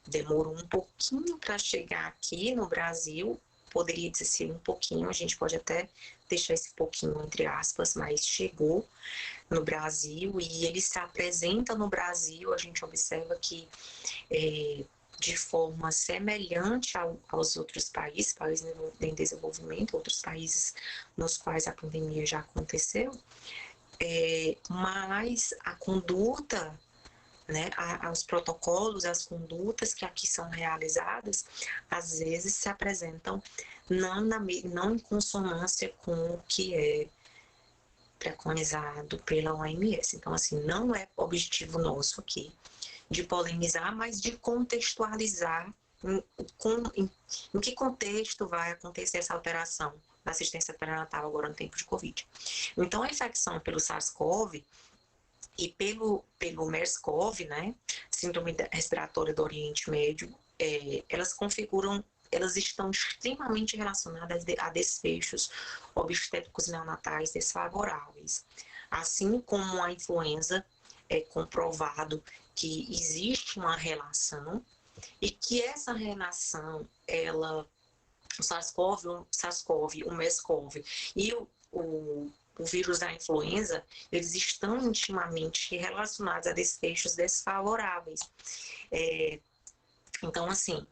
demorou um pouquinho para chegar aqui no Brasil, poderia dizer um pouquinho, a gente pode até deixar esse pouquinho entre aspas, mas chegou no Brasil e ele se apresenta no Brasil, a gente observa que de forma semelhante aos outros países em desenvolvimento, outros países nos quais a pandemia já aconteceu, mas a conduta, né, os protocolos, as condutas que aqui são realizadas, às vezes se apresentam não em consonância com o que é preconizado pela OMS. Então, assim, não é objetivo nosso aqui de polemizar, mas de contextualizar em que contexto vai acontecer essa alteração da assistência pré-natal agora no tempo de Covid. Então, a infecção pelo SARS-CoV e pelo MERS-CoV, né, síndrome respiratória do Oriente Médio, elas estão extremamente relacionadas a desfechos obstétricos neonatais desfavoráveis. Assim como a influenza, é comprovado que existe uma relação e que essa relação, o SARS-CoV, o MERS-CoV e o vírus da influenza, eles estão intimamente relacionados a desfechos desfavoráveis. Então, assim,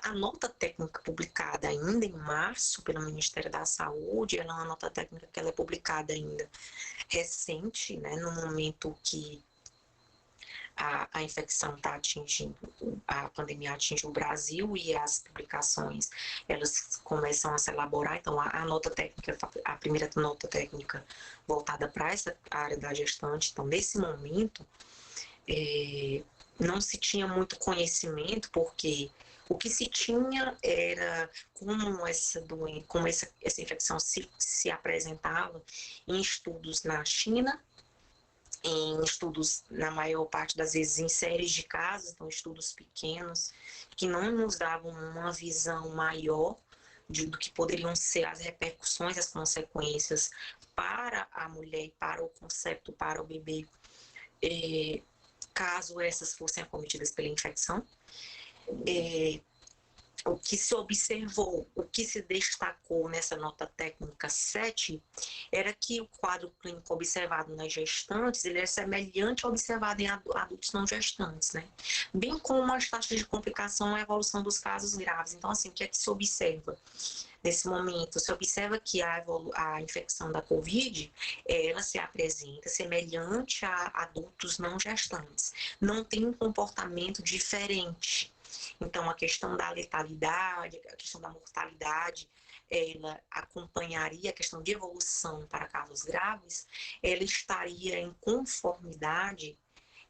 a nota técnica publicada ainda em março pelo Ministério da Saúde, ela é uma nota técnica que ela é publicada ainda recente, né, no momento que a infecção está atingindo, a pandemia atinge o Brasil e as publicações, elas começam a se elaborar. Então, a nota técnica, a primeira nota técnica voltada para essa área da gestante, então, nesse momento, não se tinha muito conhecimento, porque o que se tinha era como essa infecção se apresentava em estudos na China, em estudos, na maior parte das vezes, em séries de casos, então estudos pequenos, que não nos davam uma visão maior do que poderiam ser as repercussões, as consequências para a mulher e para o concepto, para o bebê, caso essas fossem acometidas pela infecção. O que se observou, o que se destacou nessa nota técnica 7, era que o quadro clínico observado nas gestantes, ele é semelhante ao observado em adultos não gestantes, né? Bem como as taxas de complicação e a evolução dos casos graves. Então, assim, o que é que se observa? Nesse momento, se observa que a infecção da Covid, ela se apresenta semelhante a adultos não gestantes. Não tem um comportamento diferente. Então, a questão da letalidade, a questão da mortalidade, ela acompanharia a questão de evolução para casos graves, ela estaria em conformidade,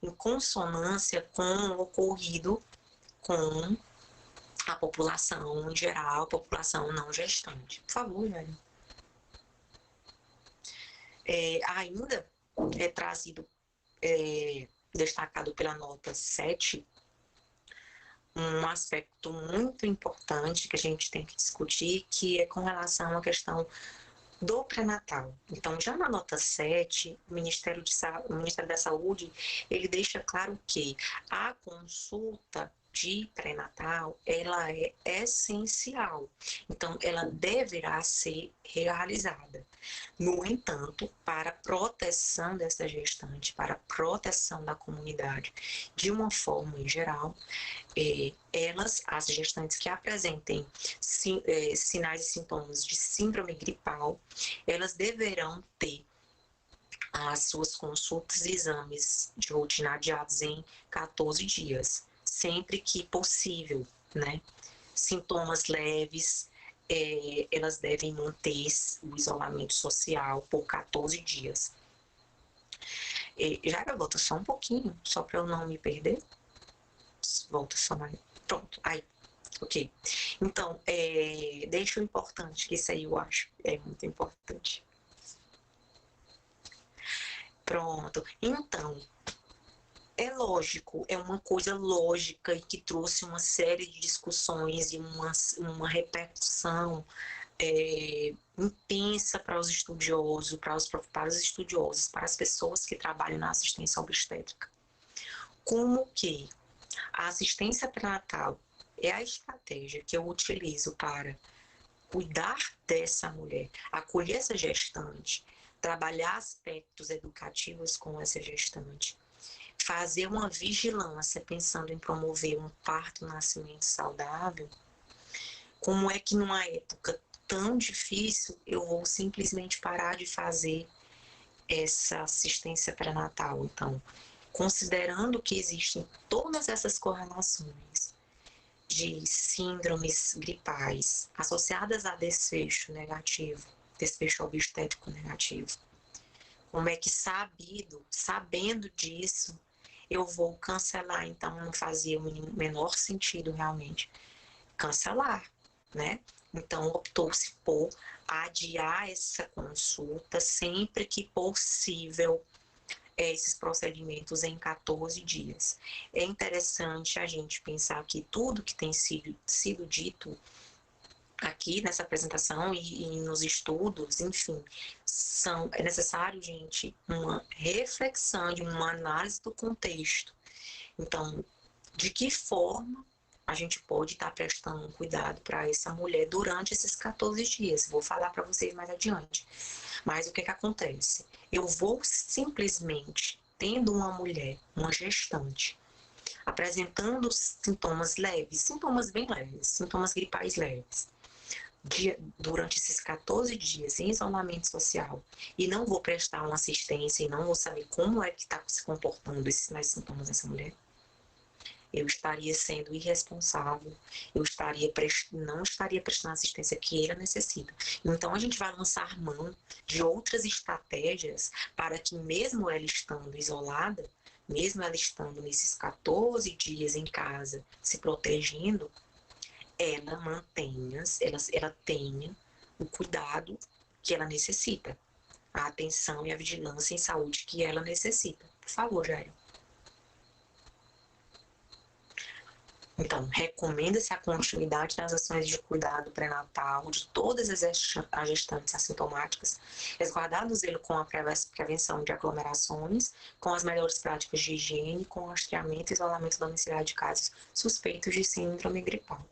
em consonância com o ocorrido com a população em geral, a população não gestante. Por favor, Jair. Ainda é trazido, destacado pela nota 7, um aspecto muito importante que a gente tem que discutir, que é com relação à questão do pré-natal. Então, já na nota 7, o Ministério da Saúde, ele deixa claro que a consulta de pré-natal, ela é essencial. Então, ela deverá ser realizada. No entanto, para a proteção dessa gestante, para a proteção da comunidade, de uma forma em geral, as gestantes que apresentem sinais e sintomas de síndrome gripal, elas deverão ter as suas consultas e exames de rotina adiados em 14 dias, sempre que possível, né? Sintomas leves, elas devem manter o isolamento social por 14 dias. Já volta só um pouquinho, só para eu não me perder. Volta só mais. Pronto, aí. Ok. Então, deixa o importante, que isso aí eu acho é muito importante. Pronto. Então, é lógico, é uma coisa lógica e que trouxe uma série de discussões e uma repercussão intensa para os estudiosos, para os estudiosos, para as pessoas que trabalham na assistência obstétrica. Como que a assistência pré-natal é a estratégia que eu utilizo para cuidar dessa mulher, acolher essa gestante, trabalhar aspectos educativos com essa gestante, fazer uma vigilância pensando em promover um parto-nascimento saudável, como é que numa época tão difícil eu vou simplesmente parar de fazer essa assistência pré-natal? Então, considerando que existem todas essas correlações de síndromes gripais associadas a desfecho negativo, desfecho obstétrico negativo, como é que sabendo disso, eu vou cancelar? Então, não fazia o menor sentido realmente cancelar, né? Então, optou-se por adiar essa consulta sempre que possível, esses procedimentos em 14 dias. É interessante a gente pensar que tudo que tem sido dito aqui nessa apresentação e nos estudos, enfim, é necessário, gente, uma reflexão, de uma análise do contexto. Então, de que forma a gente pode estar prestando um cuidado para essa mulher durante esses 14 dias? Vou falar para vocês mais adiante. Mas o que acontece? Eu vou simplesmente, tendo uma mulher, uma gestante, apresentando sintomas leves, sintomas bem leves, sintomas gripais leves, durante esses 14 dias em isolamento social, e não vou prestar uma assistência e não vou saber como é que está se comportando esses sinais e sintomas dessa mulher, eu estaria sendo irresponsável, não estaria prestando a assistência que ela necessita. Então, a gente vai lançar mão de outras estratégias para que, mesmo ela estando isolada, mesmo ela estando nesses 14 dias em casa, se protegendo, ela tenha o cuidado que ela necessita, a atenção e a vigilância em saúde que ela necessita. Por favor, Jair. Então, recomenda-se a continuidade das ações de cuidado pré-natal de todas as gestantes assintomáticas, resguardado o zelo com a prevenção de aglomerações, com as melhores práticas de higiene, com o rastreamento e isolamento domiciliar de casos suspeitos de síndrome gripal.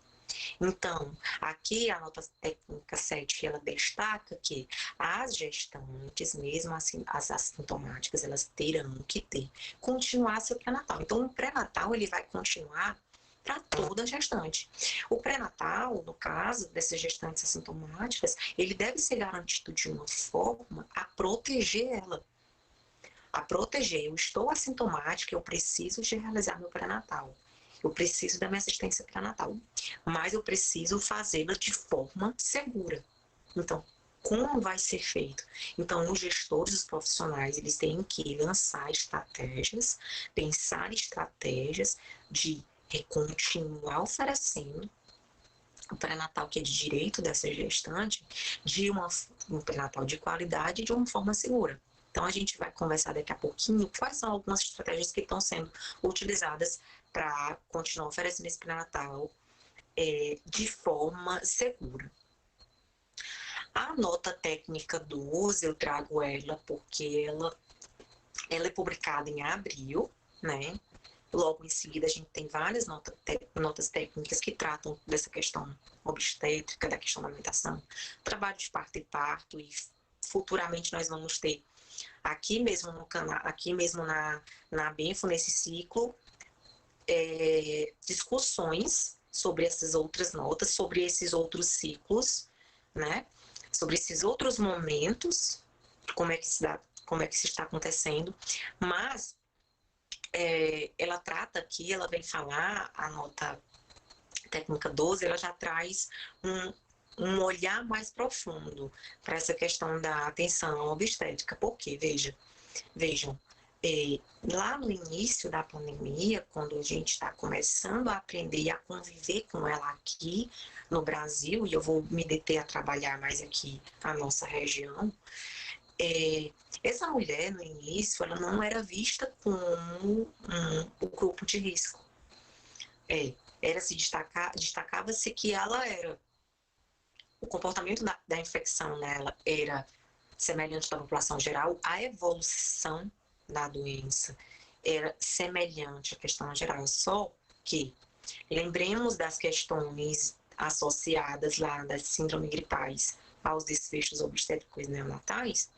Então, aqui a nota técnica 7, ela destaca que as gestantes, mesmo assim, as assintomáticas, elas terão que continuar seu pré-natal. Então, o pré-natal, ele vai continuar para toda gestante. O pré-natal, no caso dessas gestantes assintomáticas, ele deve ser garantido de uma forma a proteger ela. A proteger. Eu estou assintomática, eu preciso de realizar meu pré-natal. Eu preciso da minha assistência pré-natal. Mas eu preciso fazê-la de forma segura. Então, como vai ser feito? Então, os gestores, os profissionais, eles têm que lançar estratégias, pensar estratégias de continuar oferecendo o pré-natal que é de direito dessa gestante, um pré-natal de qualidade e de uma forma segura. Então, a gente vai conversar daqui a pouquinho quais são algumas estratégias que estão sendo utilizadas para continuar oferecendo esse pré-natal de forma segura. A nota técnica 12, eu trago ela porque ela é publicada em abril, né? Logo em seguida, a gente tem várias notas técnicas que tratam dessa questão obstétrica, da questão da alimentação, trabalho de parto e parto, e futuramente nós vamos ter aqui mesmo no canal, aqui mesmo na Benfo, nesse ciclo, discussões sobre essas outras notas, sobre esses outros ciclos, né? Sobre esses outros momentos, como é que se está acontecendo, mas ela trata aqui, ela vem falar, a nota técnica 12, ela já traz um olhar mais profundo para essa questão da atenção obstétrica. Porque, vejam, lá no início da pandemia, quando a gente está começando a aprender a conviver com ela aqui no Brasil, e eu vou me deter a trabalhar mais aqui a nossa região, essa mulher, no início, ela não era vista como o grupo de risco. Destacava-se que ela era... O comportamento da infecção nela era semelhante da população geral, a evolução da doença era semelhante à questão geral, só que lembremos das questões associadas lá da síndrome gripais aos desfechos obstétricos neonatais.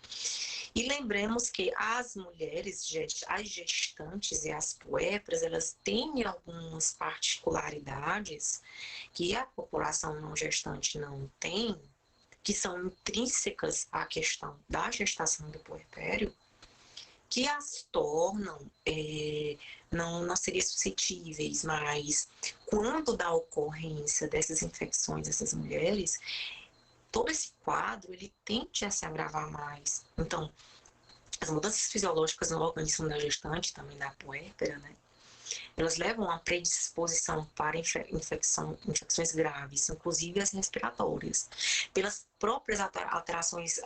E lembremos que as mulheres, as gestantes e as puérperas, elas têm algumas particularidades que a população não gestante não tem, que são intrínsecas à questão da gestação do puerpério, que as tornam, não seriam suscetíveis, mas quando da ocorrência dessas infecções dessas mulheres, todo esse quadro, ele tende a se agravar mais. Então, as mudanças fisiológicas no organismo da gestante, também da puérpera, né, elas levam a predisposição para infecções graves, inclusive as respiratórias, pelas próprias alterações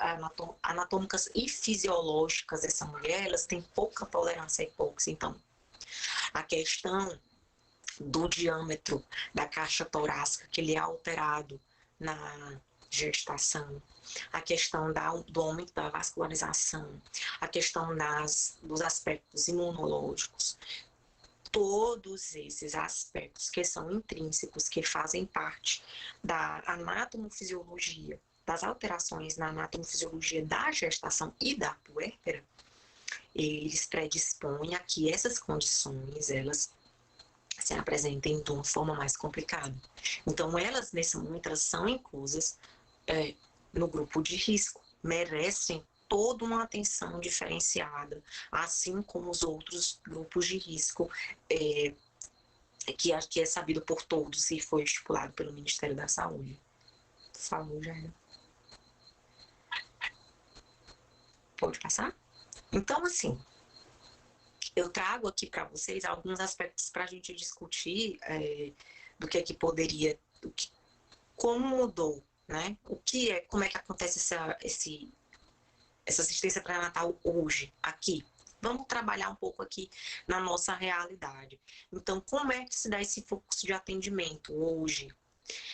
anatômicas e fisiológicas dessa mulher, elas têm pouca tolerância à hipóxia. Então, a questão do diâmetro da caixa torácica, que ele é alterado na gestação, a questão do aumento da vascularização, a questão dos aspectos imunológicos, todos esses aspectos que são intrínsecos, que fazem parte da anatomofisiologia, das alterações na anatomofisiologia da gestação e da puérpera, eles predispõem a que essas condições, elas se apresentem de uma forma mais complicada. Então, elas, nesse momento, elas são inclusas no grupo de risco, merecem toda uma atenção diferenciada, assim como os outros grupos de risco que é sabido por todos e foi estipulado pelo Ministério da Saúde. Falou, Jair. Pode passar? Então, assim, eu trago aqui para vocês alguns aspectos para a gente discutir do que poderia, como mudou, né? Como é que acontece essa assistência pré-natal hoje, aqui. Vamos trabalhar um pouco aqui na nossa realidade. Então, como é que se dá esse fluxo de atendimento hoje?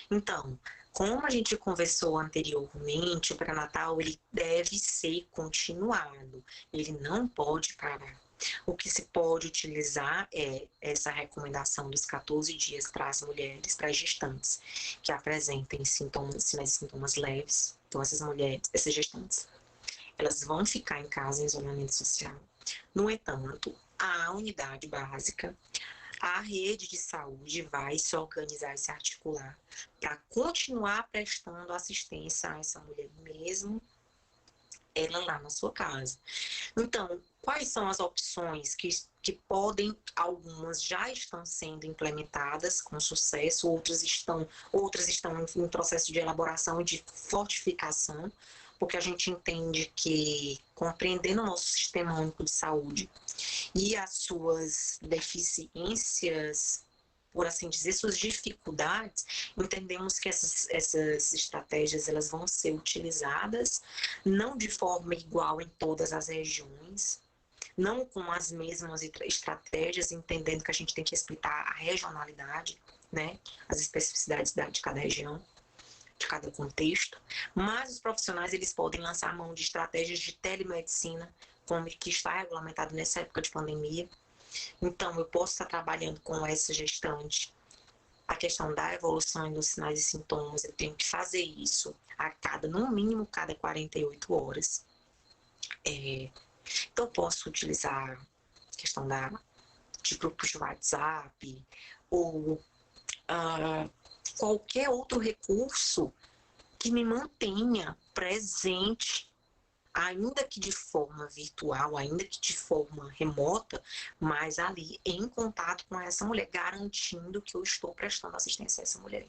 Então, como a gente conversou anteriormente, o pré-natal ele deve ser continuado, ele não pode parar. O que se pode utilizar é essa recomendação dos 14 dias para as mulheres, para as gestantes, que apresentem sinais e sintomas leves. Então, essas gestantes, elas vão ficar em casa em isolamento social. No entanto, a unidade básica, a rede de saúde vai se organizar e se articular para continuar prestando assistência a essa mulher mesmo, ela lá na sua casa. Então, quais são as opções que podem, algumas já estão sendo implementadas com sucesso, outras estão em processo de elaboração e de fortificação, porque a gente entende que, compreendendo o nosso sistema único de saúde e as suas deficiências, por assim dizer, suas dificuldades, entendemos que essas estratégias elas vão ser utilizadas não de forma igual em todas as regiões, não com as mesmas estratégias, entendendo que a gente tem que respeitar a regionalidade, né, as especificidades de cada região, de cada contexto, mas os profissionais eles podem lançar mão de estratégias de telemedicina, como que está regulamentado nessa época de pandemia. Então, eu posso estar trabalhando com essa gestante a questão da evolução dos sinais e sintomas, eu tenho que fazer isso no mínimo, cada 48 horas. Então, eu posso utilizar a questão de grupos de WhatsApp ou qualquer outro recurso que me mantenha presente, ainda que de forma virtual, ainda que de forma remota, mas ali em contato com essa mulher, garantindo que eu estou prestando assistência a essa mulher.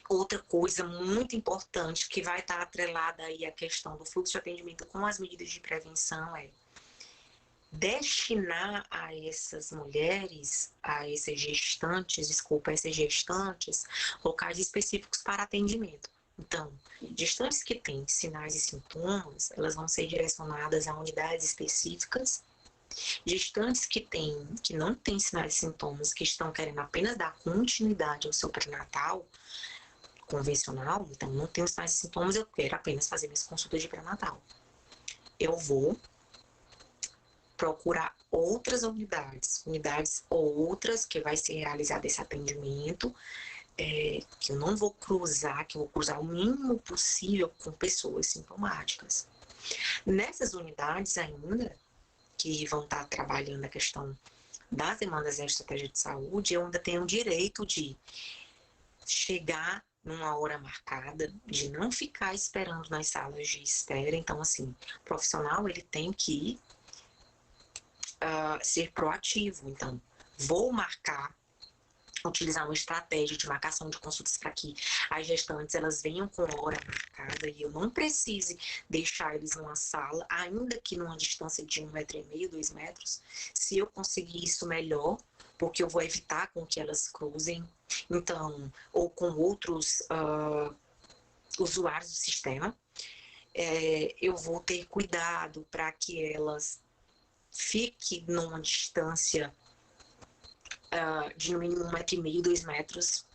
Outra coisa muito importante que vai estar atrelada aí à questão do fluxo de atendimento com as medidas de prevenção é destinar a essas mulheres, a essas gestantes, locais específicos para atendimento. Então, gestantes que têm sinais e sintomas, elas vão ser direcionadas a unidades específicas. Gestantes que não têm sinais e sintomas, que estão querendo apenas dar continuidade ao seu pré-natal convencional, então não tenho sinais e sintomas, eu quero apenas fazer minhas consultas de pré-natal. Eu vou procurar outras unidades outras que vai ser realizado esse atendimento, que eu não vou cruzar, que eu vou cruzar o mínimo possível com pessoas sintomáticas. Nessas unidades ainda, que vão estar trabalhando a questão das demandas da estratégia de saúde, eu ainda tenho o direito de chegar numa hora marcada, de não ficar esperando nas salas de espera. Então, assim, o profissional, ele tem que ser proativo. Então, vou utilizar uma estratégia de marcação de consultas para que as gestantes elas venham com hora marcada e eu não precise deixar eles numa sala, ainda que numa distância de 1,5 m, 2 metros. Se eu conseguir isso, melhor, porque eu vou evitar com que elas cruzem, então, ou com outros usuários do sistema. Eu vou ter cuidado para que elas fiquem numa distância de no mínimo 1,5 m, 2 metros,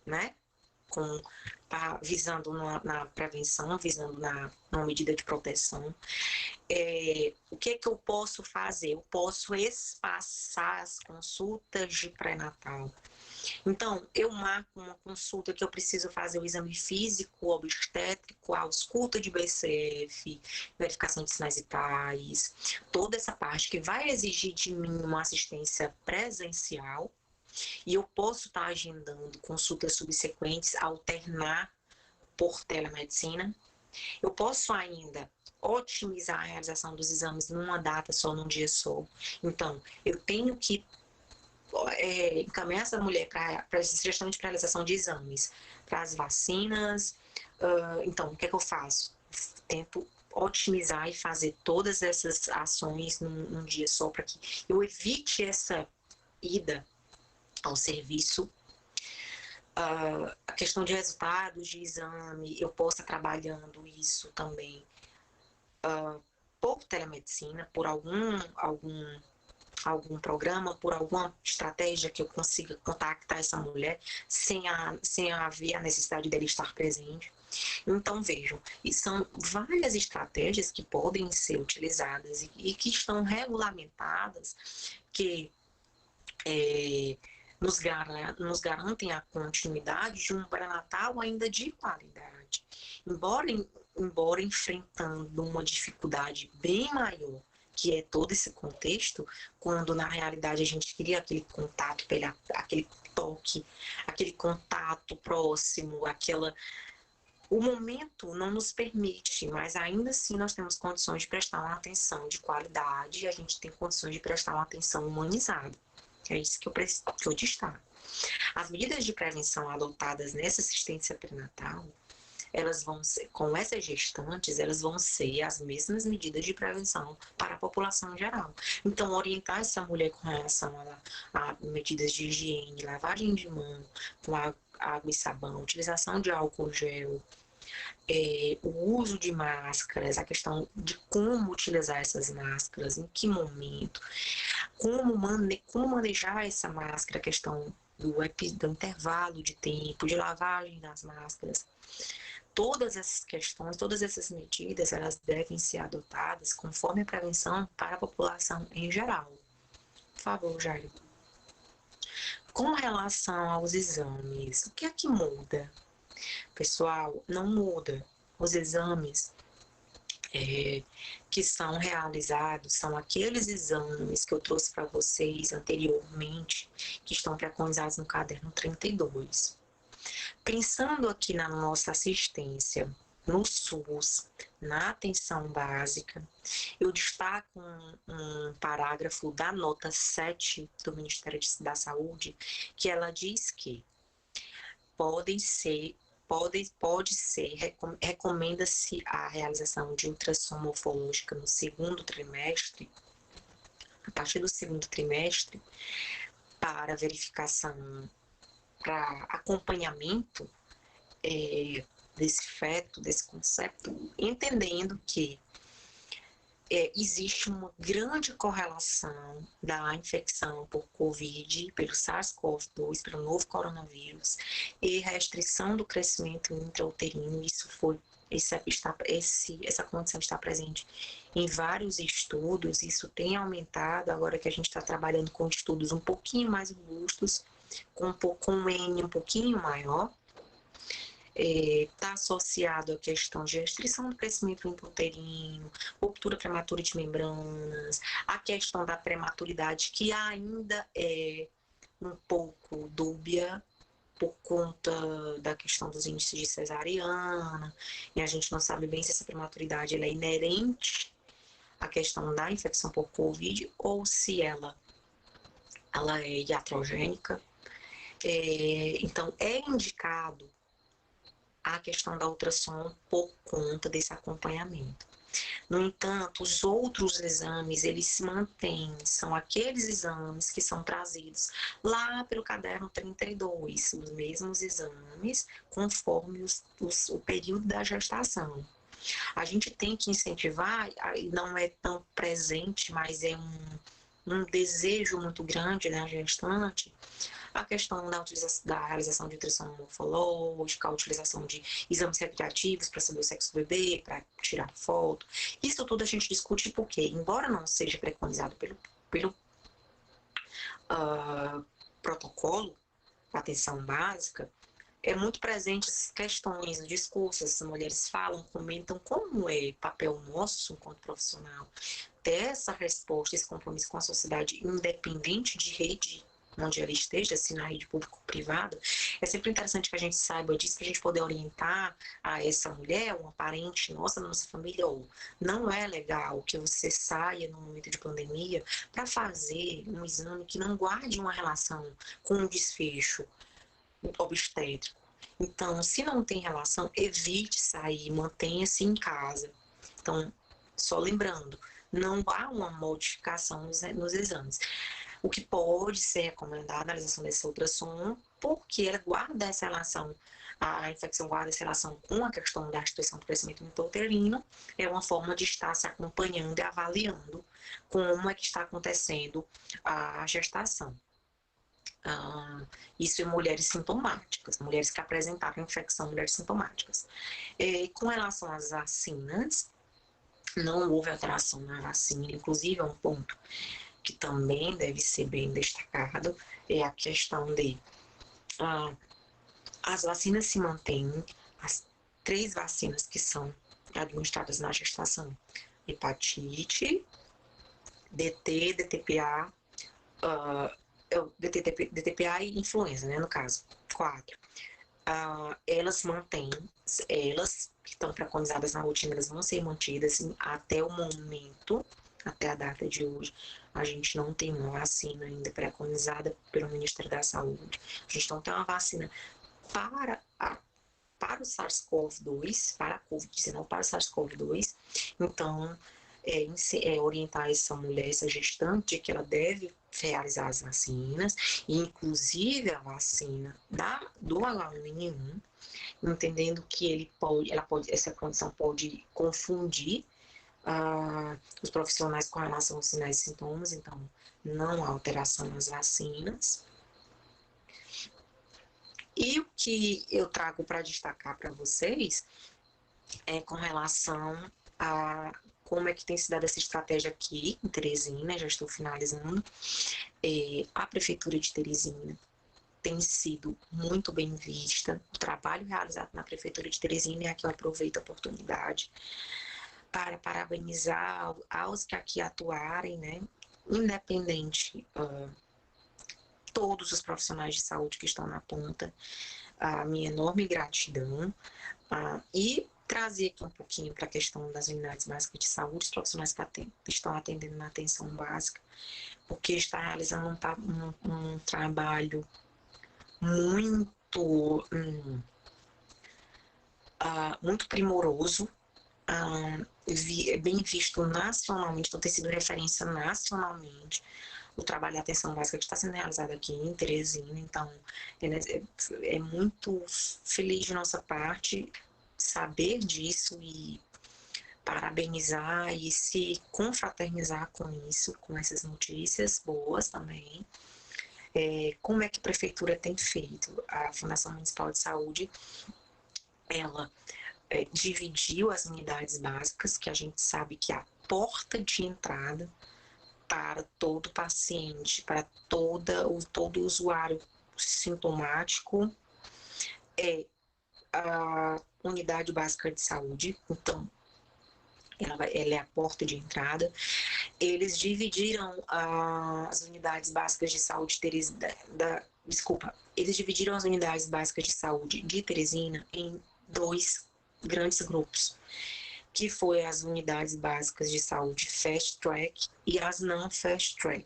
né? Visando na prevenção, visando numa medida de proteção. O que eu posso fazer? Eu posso espaçar as consultas de pré-natal. Então, eu marco uma consulta que eu preciso fazer o exame físico, obstétrico, a ausculta de BCF, verificação de sinais vitais, toda essa parte que vai exigir de mim uma assistência presencial, e eu posso estar agendando consultas subsequentes, alternar por telemedicina. Eu posso ainda otimizar a realização dos exames numa data só, num dia só. Então, eu tenho que encaminhar essa mulher para a gestão de realização de exames, para as vacinas. Então, o que é que eu faço? Tento otimizar e fazer todas essas ações num dia só, para que eu evite essa ida ao serviço. A questão de resultados de exame, eu posso estar trabalhando isso também por telemedicina, por algum programa, por alguma estratégia que eu consiga contactar essa mulher sem haver a necessidade dele estar presente. Então, vejam, e são várias estratégias que podem ser utilizadas e que estão regulamentadas, que nos garantem a continuidade de um pré-natal ainda de qualidade. Embora enfrentando uma dificuldade bem maior, que é todo esse contexto, quando na realidade a gente queria aquele contato, aquele toque, aquele contato próximo, o momento não nos permite, mas ainda assim nós temos condições de prestar uma atenção de qualidade e a gente tem condições de prestar uma atenção humanizada. É isso que eu destaco. As medidas de prevenção adotadas nessa assistência pré-natal, elas vão ser, com essas gestantes, elas vão ser as mesmas medidas de prevenção para a população em geral. Então, orientar essa mulher com relação a medidas de higiene, lavagem de mão com água e sabão, utilização de álcool gel, o uso de máscaras, a questão de como utilizar essas máscaras, em que momento, como manejar essa máscara, a questão do intervalo de tempo, de lavagem das máscaras. Todas essas questões, todas essas medidas, elas devem ser adotadas conforme a prevenção para a população em geral. Por favor, Jair. Com relação aos exames, o que é que muda? Pessoal, não muda. Os exames que são realizados são aqueles exames que eu trouxe para vocês anteriormente, que estão preconizados no caderno 32. Pensando aqui na nossa assistência no SUS, na atenção básica, eu destaco um parágrafo da nota 7 do Ministério da Saúde, que ela diz que recomenda-se a realização de ultrassom morfológica no segundo trimestre, a partir do segundo trimestre, para verificação, para acompanhamento desse feto, desse concepto, entendendo que existe uma grande correlação da infecção por Covid, pelo SARS-CoV-2, pelo novo coronavírus, e restrição do crescimento intrauterino. Isso foi essa condição está presente em vários estudos. Isso tem aumentado agora que a gente está trabalhando com estudos um pouquinho mais robustos, com um N um pouquinho maior. Está associado à questão de restrição do crescimento intrauterino, ruptura prematura de membranas, a questão da prematuridade, que ainda é um pouco dúbia por conta da questão dos índices de cesariana, e a gente não sabe bem se essa prematuridade ela é inerente à questão da infecção por Covid ou se ela é iatrogênica. Então, é indicado a questão da ultrassom por conta desse acompanhamento. No entanto, os outros exames, eles se mantêm, são aqueles exames que são trazidos lá pelo caderno 32, os mesmos exames, conforme o período da gestação. A gente tem que incentivar, não é tão presente, mas é um desejo muito grande da gestante, a questão da realização de ultrassom morfológica, a utilização de exames recreativos para saber o sexo do bebê, para tirar foto. Isso tudo a gente discute porque, embora não seja preconizado pelo protocolo da atenção básica, é muito presente essas questões no discurso, as mulheres falam, comentam como é papel nosso enquanto profissional ter essa resposta, esse compromisso com a sociedade, independente de rede onde ela esteja, se na rede público-privada. É sempre interessante que a gente saiba disso, para a gente poder orientar a essa mulher, uma parente nossa, da nossa família, ou não é legal que você saia no momento de pandemia para fazer um exame que não guarde uma relação com um desfecho obstétrico. Então, se não tem relação, evite sair, mantenha-se em casa. Então, só lembrando, não há uma modificação nos exames. O que pode ser recomendado a realização desse ultrassom, porque ela guarda essa relação, a infecção guarda essa relação com a questão da restrição do crescimento intrauterino, é uma forma de estar se acompanhando e avaliando como é que está acontecendo a gestação. Isso em mulheres sintomáticas, mulheres que apresentaram infecção, mulheres sintomáticas. Com relação às vacinas, não houve alteração na vacina, inclusive é um ponto que também deve ser bem destacado, é a questão de as vacinas se mantêm, as 3 vacinas que são administradas na gestação, hepatite, DT, DTPA, DTPA e influenza, né, no caso, 4. Elas mantêm, elas que estão preconizadas na rotina, elas vão ser mantidas até o momento, até a data de hoje. A gente não tem uma vacina ainda preconizada pelo Ministério da Saúde. A gente não tem uma vacina para o SARS-CoV-2, para a Covid-19, para o SARS-CoV-2. Então, orientar essa mulher, essa gestante, que ela deve realizar as vacinas, inclusive a vacina do H1N1, entendendo que essa condição pode confundir os profissionais com relação aos sinais e sintomas, então não há alteração nas vacinas. E o que eu trago para destacar para vocês é com relação a como é que tem se dado essa estratégia aqui em Teresina, já estou finalizando. A Prefeitura de Teresina tem sido muito bem vista, o trabalho realizado na Prefeitura de Teresina, e aqui eu aproveito a oportunidade para parabenizar aos que aqui atuarem, né, independente, todos os profissionais de saúde que estão na ponta, a minha enorme gratidão, e trazer aqui um pouquinho para a questão das unidades básicas de saúde, os profissionais que estão atendendo na atenção básica, porque está realizando um trabalho muito, muito primoroso, bem visto nacionalmente, então tem sido referência nacionalmente o trabalho de atenção básica que está sendo realizado aqui em Teresina. Então, é muito feliz de nossa parte saber disso e parabenizar e se confraternizar com isso, com essas notícias boas também. Como é que a Prefeitura tem feito? A Fundação Municipal de Saúde, ela dividiu as unidades básicas, que a gente sabe que é a porta de entrada para todo paciente, para todo usuário sintomático, é a unidade básica de saúde. Então, ela é a porta de entrada. Eles dividiram as unidades básicas de saúde eles dividiram as unidades básicas de saúde de Teresina em 2 grandes grupos, que foi as unidades básicas de saúde Fast Track e as não Fast Track.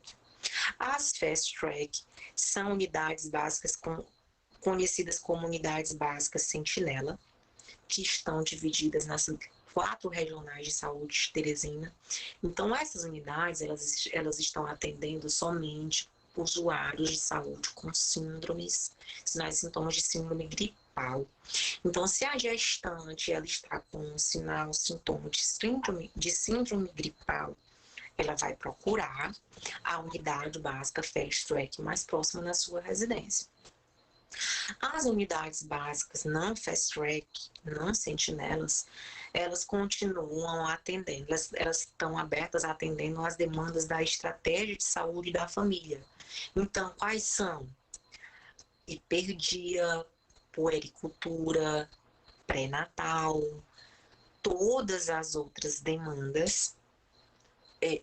As Fast Track são unidades básicas conhecidas como unidades básicas Sentinela, que estão divididas nas 4 regionais de saúde de Teresina. Então, essas unidades, elas estão atendendo somente usuários de saúde com sinais e sintomas de síndrome gripal. Então, se a gestante ela está com um sinal, sintoma de síndrome gripal, ela vai procurar a unidade básica Fast Track mais próxima da sua residência. As unidades básicas não Fast Track, não sentinelas, elas continuam atendendo, elas estão abertas atendendo às demandas da estratégia de saúde da família. Então, quais são? Hiperdia, puericultura, pré-natal, todas as outras demandas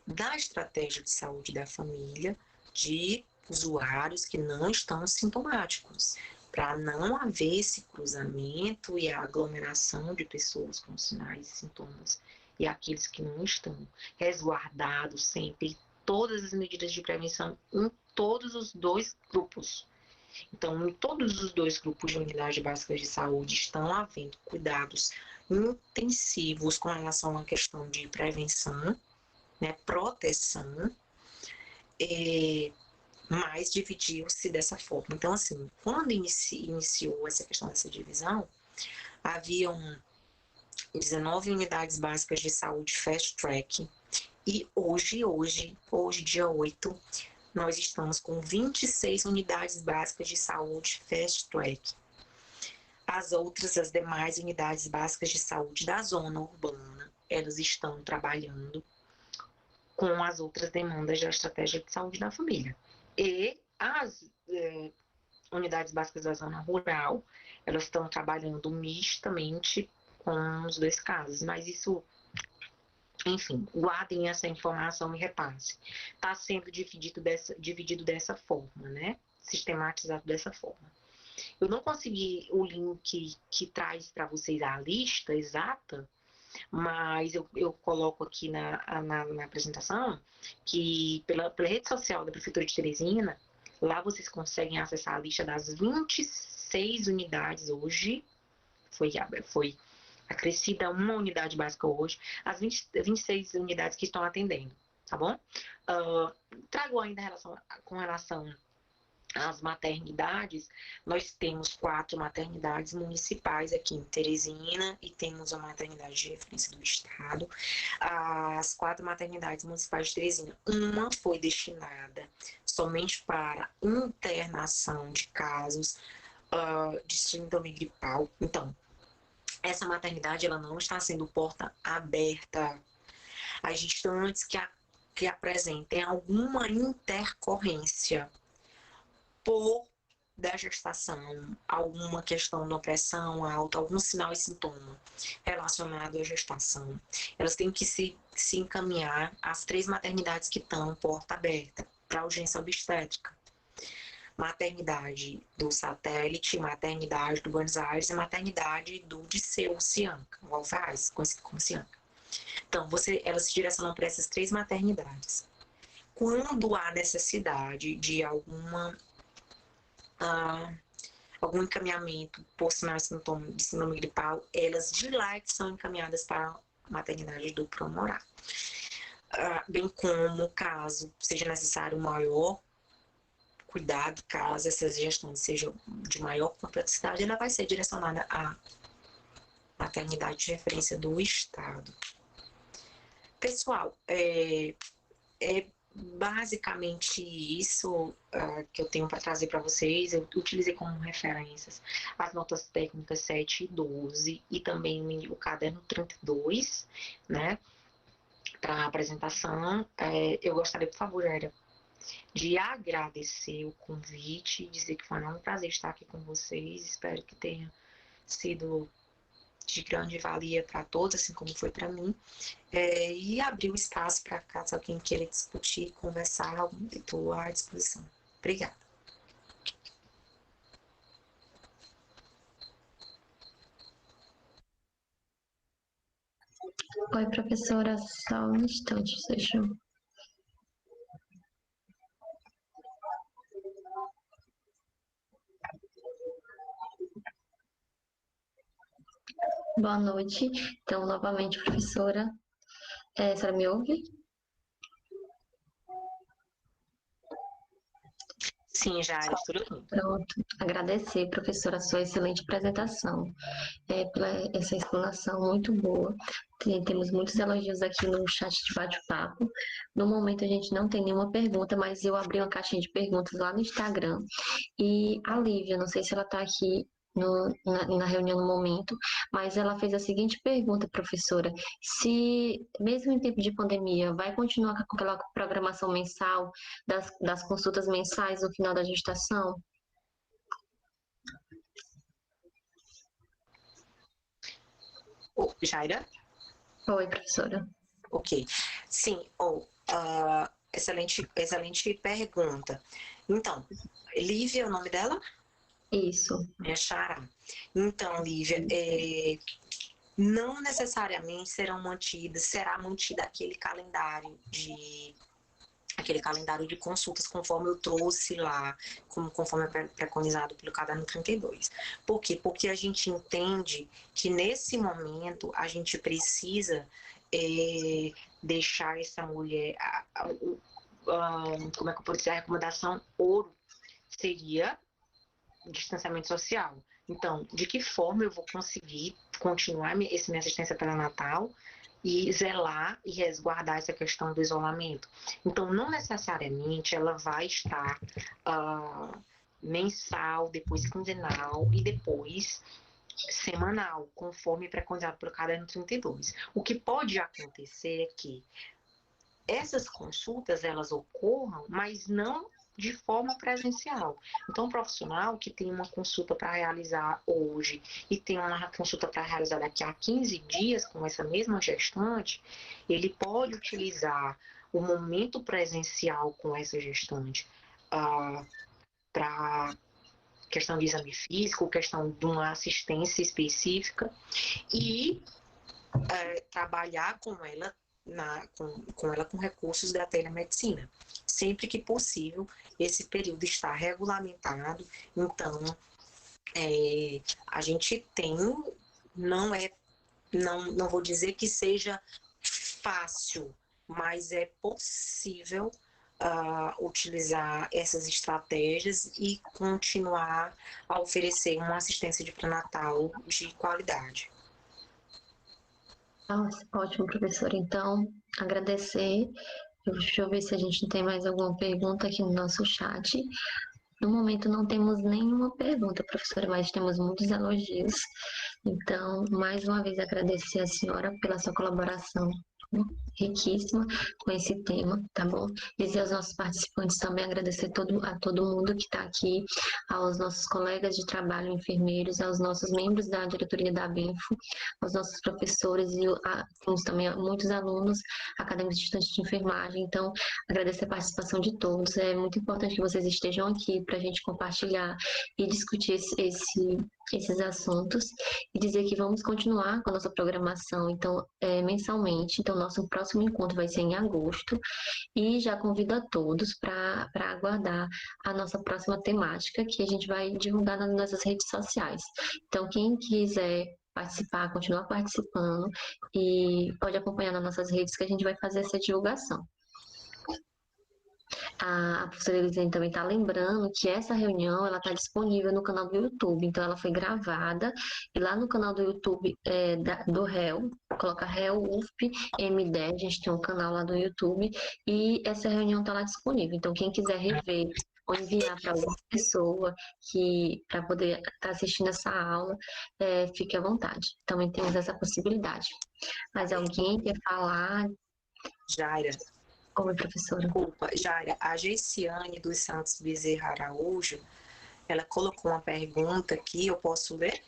da estratégia de saúde da família de usuários que não estão sintomáticos, para não haver esse cruzamento e a aglomeração de pessoas com sinais e sintomas e aqueles que não estão, resguardados sempre todas as medidas de prevenção em todos os 2 grupos. Então, em todos os 2 grupos de unidades básicas de saúde estão havendo cuidados intensivos com relação à questão de prevenção, né, proteção, mas dividiu-se dessa forma. Então, assim, quando iniciou essa questão dessa divisão, haviam 19 unidades básicas de saúde Fast Track e hoje, dia 8, nós estamos com 26 unidades básicas de saúde Fast Track. As demais unidades básicas de saúde da zona urbana, elas estão trabalhando com as outras demandas da estratégia de saúde da família. E as unidades básicas da zona rural, elas estão trabalhando mistamente com os 2 casos, mas isso, enfim, guardem essa informação e repasse. Está sendo dividido dessa forma, né? Sistematizado dessa forma. Eu não consegui o link que traz para vocês a lista exata, mas eu coloco aqui na apresentação que pela rede social da Prefeitura de Teresina, lá vocês conseguem acessar a lista das 26 unidades hoje, foi acrescida uma unidade básica hoje, as 26 unidades que estão atendendo, tá bom? Trago ainda com relação às maternidades, nós temos 4 maternidades municipais aqui em Teresina e temos a maternidade de referência do estado. As 4 maternidades municipais de Teresina, uma foi destinada somente para internação de casos de síndrome gripal. Então, essa maternidade ela não está sendo porta aberta às gestantes que apresentem alguma intercorrência da gestação, alguma questão de pressão alta, algum sinal e sintoma relacionado à gestação. Elas têm que se encaminhar às 3 maternidades que estão porta aberta para urgência obstétrica. Maternidade do Satélite, maternidade do Buenos Aires e maternidade do Disseu Cianca, o Alfaz, conhecido como Cianca. Então, elas se direcionam para essas 3 maternidades. Quando há necessidade de algum encaminhamento por sinal de síndrome gripal, elas de lá que são encaminhadas para a maternidade do Promorá. Bem como, caso seja necessário maior cuidado, caso essas gestantes sejam de maior complexidade, ela vai ser direcionada à maternidade de referência do estado. Pessoal, basicamente isso que eu tenho para trazer para vocês. Eu utilizei como referências as notas técnicas 7 e 12 e também o caderno 32, né, para a apresentação. Eu gostaria, por favor, Jaira, de agradecer o convite, dizer que foi um prazer estar aqui com vocês. Espero que tenha sido de grande valia para todos, assim como foi para mim. E abrir o espaço para caso alguém queira discutir, conversar, estou à disposição. Obrigada. Oi, professora, só um instante, deixa eu... Boa noite. Então, novamente, professora, a senhora me ouve? Sim, Jair, tudo bem. Pronto. Agradecer, professora, a sua excelente apresentação, pela essa explanação muito boa. Temos muitos elogios aqui no chat de bate-papo. No momento, a gente não tem nenhuma pergunta, mas eu abri uma caixinha de perguntas lá no Instagram. E a Lívia, não sei se ela está aqui na reunião no momento, mas ela fez a seguinte pergunta, professora: se, mesmo em tempo de pandemia, vai continuar com aquela programação mensal das consultas mensais no final da gestação? Jaira? Oi, professora. Ok. Sim, excelente pergunta. Então, Lívia é o nome dela? Isso. Minha Xará. Então, Lívia, não necessariamente será mantido aquele calendário de consultas, conforme eu trouxe lá, conforme é preconizado pelo caderno 32. Por quê? Porque a gente entende que nesse momento a gente precisa deixar essa mulher, como é que eu posso dizer, a recomendação ouro seria distanciamento social. Então, de que forma eu vou conseguir continuar minha assistência pré-natal e zelar e resguardar essa questão do isolamento? Então, não necessariamente ela vai estar mensal, depois quinzenal e depois semanal, conforme preconizado pelo caderno 32. O que pode acontecer é que essas consultas elas ocorram, mas não de forma presencial. Então, um profissional que tem uma consulta para realizar hoje e tem uma consulta para realizar daqui a 15 dias com essa mesma gestante, ele pode utilizar o momento presencial com essa gestante para questão de exame físico, questão de uma assistência específica e trabalhar com ela com recursos da telemedicina. Sempre que possível, esse período está regulamentado, então a gente tem, não vou dizer que seja fácil, mas é possível utilizar essas estratégias e continuar a oferecer uma assistência de pré-natal de qualidade. Nossa, ótimo, professora. Então, agradecer. Deixa eu ver se a gente tem mais alguma pergunta aqui no nosso chat. No momento não temos nenhuma pergunta, professora, mas temos muitos elogios. Então, mais uma vez agradecer a senhora pela sua colaboração riquíssima com esse tema, tá bom? Dizer aos nossos participantes também, agradecer a todo mundo que está aqui, aos nossos colegas de trabalho, enfermeiros, aos nossos membros da diretoria da Benfo, aos nossos professores e temos também muitos alunos, acadêmicos de estudantes de enfermagem. Então, agradecer a participação de todos. É muito importante que vocês estejam aqui para a gente compartilhar e discutir esses assuntos e dizer que vamos continuar com a nossa programação, então, mensalmente. Então, nosso próximo encontro vai ser em agosto e já convido a todos para aguardar a nossa próxima temática, que a gente vai divulgar nas nossas redes sociais. Então, quem quiser participar, continuar participando e pode acompanhar nas nossas redes que a gente vai fazer essa divulgação. A professora Elisane também está lembrando que essa reunião ela está disponível no canal do YouTube. Então, ela foi gravada e lá no canal do YouTube do REL, coloca REL UFP M10, a gente tem um canal lá no YouTube e essa reunião está lá disponível. Então, quem quiser rever ou enviar para alguma pessoa que para poder estar assistindo essa aula, fique à vontade. Também temos essa possibilidade. Mas alguém quer falar? Jaira, Oi, professora. desculpa, Jaira, a Geiciane dos Santos Bezerra Araújo, ela colocou uma pergunta aqui, eu posso ler?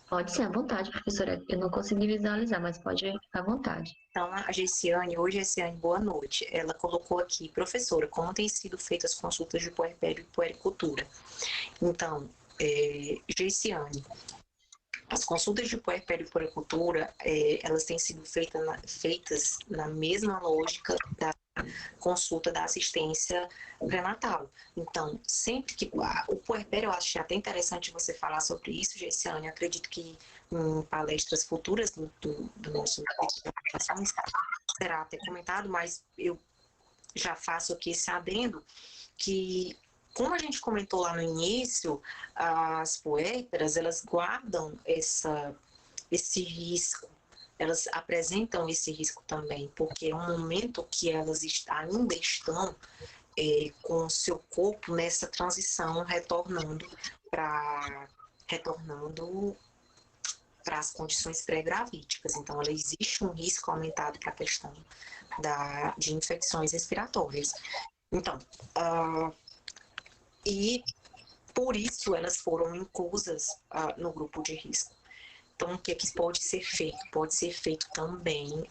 Pode ser à vontade, professora. Eu não consegui visualizar, mas pode ir à vontade. Então, a Geiciane, oi Geiciane, boa noite. Ela colocou aqui, professora, como têm sido feitas as consultas de puerpério e puericultura? Então, Geiciane, as consultas de puerpério e puericultura, elas têm sido feitas na mesma lógica da consulta da assistência pré-natal. Então, sempre que o puerpério, eu acho até interessante você falar sobre isso, Geiciane, eu acredito que em palestras futuras do nosso será até comentado, mas eu já faço aqui esse adendo, que como a gente comentou lá no início, as puérperas, elas guardam esse risco, elas apresentam esse risco também, porque é um momento que elas ainda estão com o seu corpo nessa transição, para as condições pré-gravídicas. Então, ela existe um risco aumentado para a questão de infecções respiratórias. Então, e por isso elas foram inclusas no grupo de risco. Então, o que é que pode ser feito? Pode ser feito também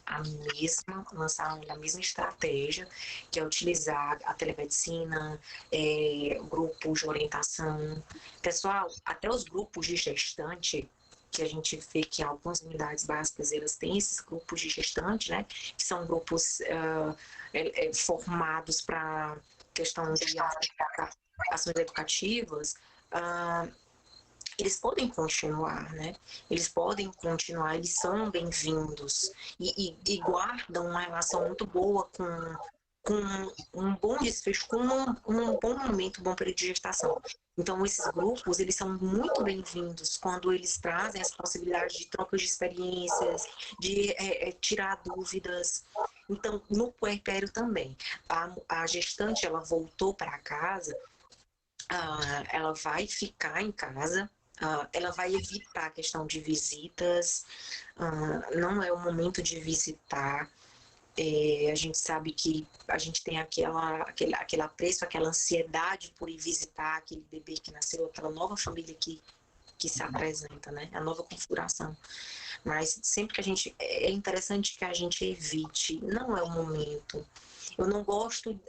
lançar a mesma estratégia, que é utilizar a telemedicina, grupos de orientação. Pessoal, até os grupos de gestante, que a gente vê que algumas unidades básicas, elas têm esses grupos de gestante, né? Que são grupos formados para questão de ações educativas, eles podem continuar, né? Eles podem continuar, eles são bem-vindos e guardam uma relação muito boa com um bom desfecho, com um bom momento, um bom período de gestação. Então, esses grupos, eles são muito bem-vindos quando eles trazem essa possibilidade de troca de experiências, de tirar dúvidas. Então, no puerpério também, a gestante, ela voltou para casa, ela vai ficar em casa, ela vai evitar a questão de visitas, não é o momento de visitar. A gente sabe que a gente tem aquele apreço, aquela ansiedade por ir visitar aquele bebê que nasceu, aquela nova família que se apresenta, né? A nova configuração. Mas sempre que é interessante que a gente evite, não é o momento. Eu não gosto,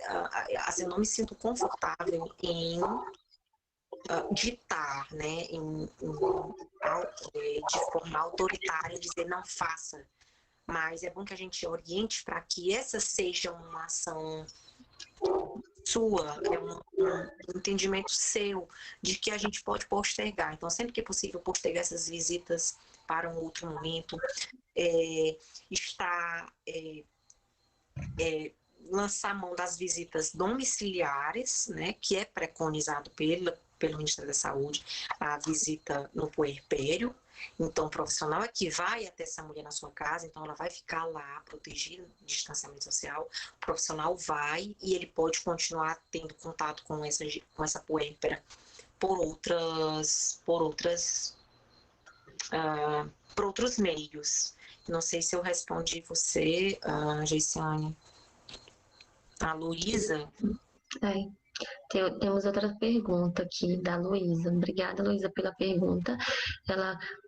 assim, eu não me sinto confortável em ditar, né, de forma autoritária, dizer não faça. Mas é bom que a gente oriente para que essa seja uma ação sua, um entendimento seu de que a gente pode postergar. Então, sempre que é possível, postergar essas visitas para um outro momento, lançar mão das visitas domiciliares, né, que é preconizado pelo Ministério da Saúde, a visita no puerpério. Então, o profissional é que vai até essa mulher na sua casa, então ela vai ficar lá, protegida, distanciamento social. O profissional vai e ele pode continuar tendo contato com essa puérpera por outros meios. Não sei se eu respondi você, Geiciane. A Luísa? Temos outra pergunta aqui da Luísa. Obrigada, Luísa, pela pergunta.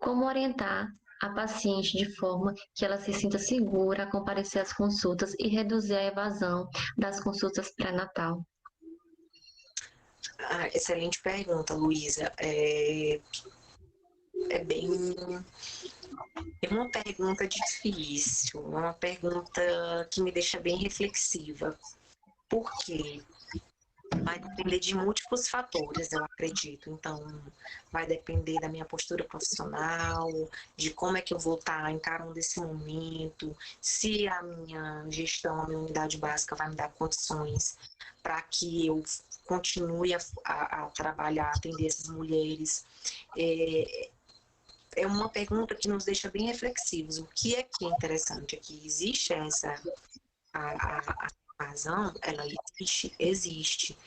Como orientar a paciente de forma que ela se sinta segura a comparecer às consultas e reduzir a evasão das consultas pré-natal? Excelente pergunta, Luísa. É uma pergunta difícil, uma pergunta que me deixa bem reflexiva. Por quê? vai depender de múltiplos fatores, eu acredito. Então, vai depender da minha postura profissional, de como é que eu vou estar encarando esse momento, se a minha gestão, a minha unidade básica vai me dar condições para que eu continue a trabalhar, atender essas mulheres. É uma pergunta que nos deixa bem reflexivos. O que é interessante é que existe a razão, ela existe,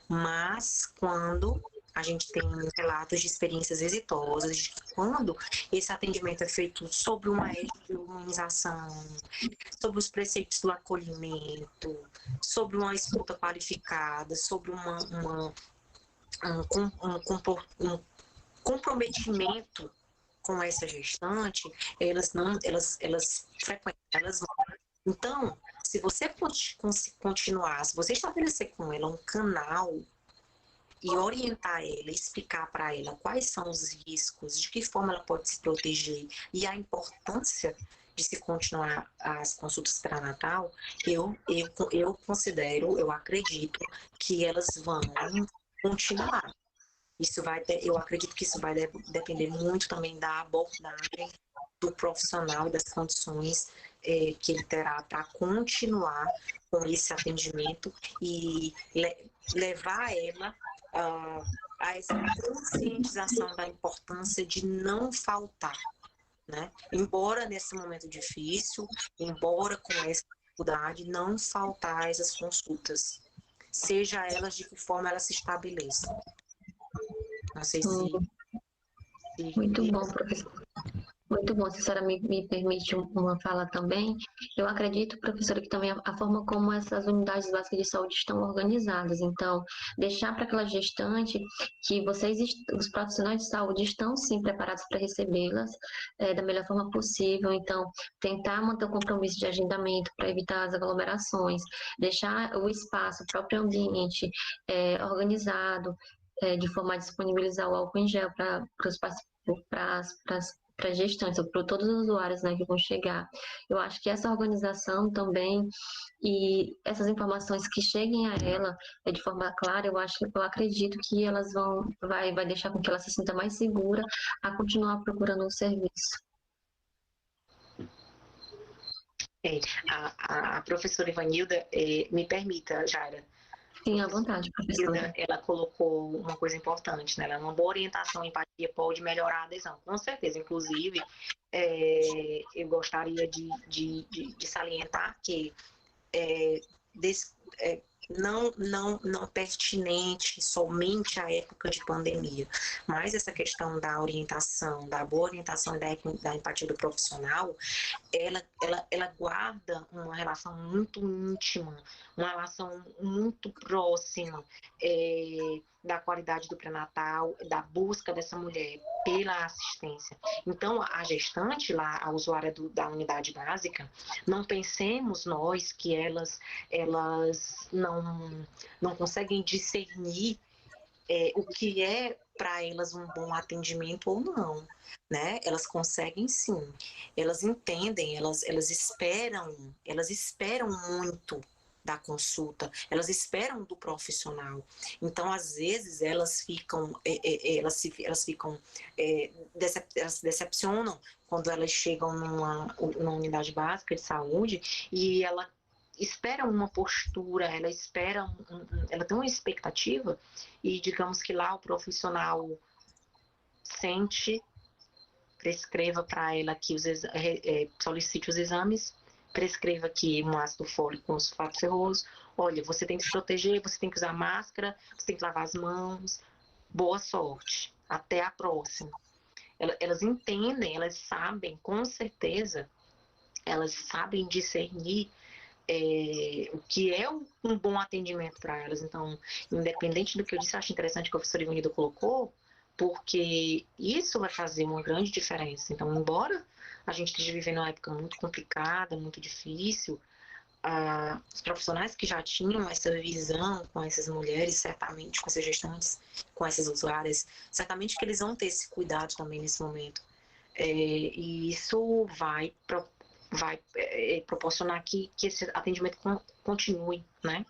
mas quando a gente tem relatos de experiências exitosas, de que quando esse atendimento é feito sobre uma égide de humanização, sobre os preceitos do acolhimento, sobre uma escuta qualificada, sobre um comprometimento com essa gestante, elas frequentam, elas vão. Então, se você continuar, se você estabelecer com ela um canal e orientar ela, explicar para ela quais são os riscos, de que forma ela pode se proteger e a importância de se continuar as consultas pré-natal, eu considero, eu acredito que elas vão continuar. Eu acredito que isso vai depender muito também da abordagem do profissional e das condições que ele terá para continuar com esse atendimento e levar ela a essa conscientização da importância de não faltar, né? Embora nesse momento difícil, embora com essa dificuldade, não faltar essas consultas, seja elas de que forma elas se estabeleçam. Não sei se... Muito bom, professor. Muito bom, se a senhora me permite uma fala também. Eu acredito, professora, que também a forma como essas unidades básicas de saúde estão organizadas. Então, deixar para aquela gestante que os profissionais de saúde estão sim preparados para recebê-las da melhor forma possível. Então, tentar manter o compromisso de agendamento para evitar as aglomerações, deixar o espaço, o próprio ambiente organizado, de forma a disponibilizar o álcool em gel para para gestantes, ou para todos os usuários, né, que vão chegar. Eu acho que essa organização também e essas informações que cheguem a ela de forma clara, eu acredito que vai deixar com que ela se sinta mais segura a continuar procurando um serviço. A professora Ivanilda, me permita, Jaira. Sim, à vontade, professora. Ela colocou uma coisa importante, né? Uma boa orientação e empatia pode melhorar a adesão, com certeza. Inclusive, eu gostaria de salientar que não pertinente somente à época de pandemia, mas essa questão da orientação, da boa orientação e da empatia do profissional, ela guarda uma relação muito íntima, uma relação muito próxima da qualidade do pré-natal, da busca dessa mulher pela assistência. Então, a gestante lá, a usuária da unidade básica, não pensemos nós que elas não conseguem discernir o que é para elas um bom atendimento ou não, né? Elas conseguem sim, elas entendem, elas esperam muito da consulta, elas esperam do profissional. Então, às vezes, elas se decepcionam quando elas chegam numa unidade básica de saúde e ela espera uma postura, ela tem uma expectativa e digamos que lá o profissional prescreva para ela que solicite os exames, prescreva aqui um ácido fólico com sulfato ferroso, olha, você tem que se proteger, você tem que usar máscara, você tem que lavar as mãos, boa sorte, até a próxima. Elas entendem, elas sabem, com certeza, elas sabem discernir o que é um bom atendimento para elas. Então, independente do que eu disse, eu acho interessante que o professor Ivanildo colocou, porque isso vai fazer uma grande diferença. Então, embora a gente esteja vivendo uma época muito complicada, muito difícil, os profissionais que já tinham essa visão com essas mulheres, certamente, com essas gestantes, com essas usuárias, certamente que eles vão ter esse cuidado também nesse momento. E isso vai proporcionar que esse atendimento continue, né?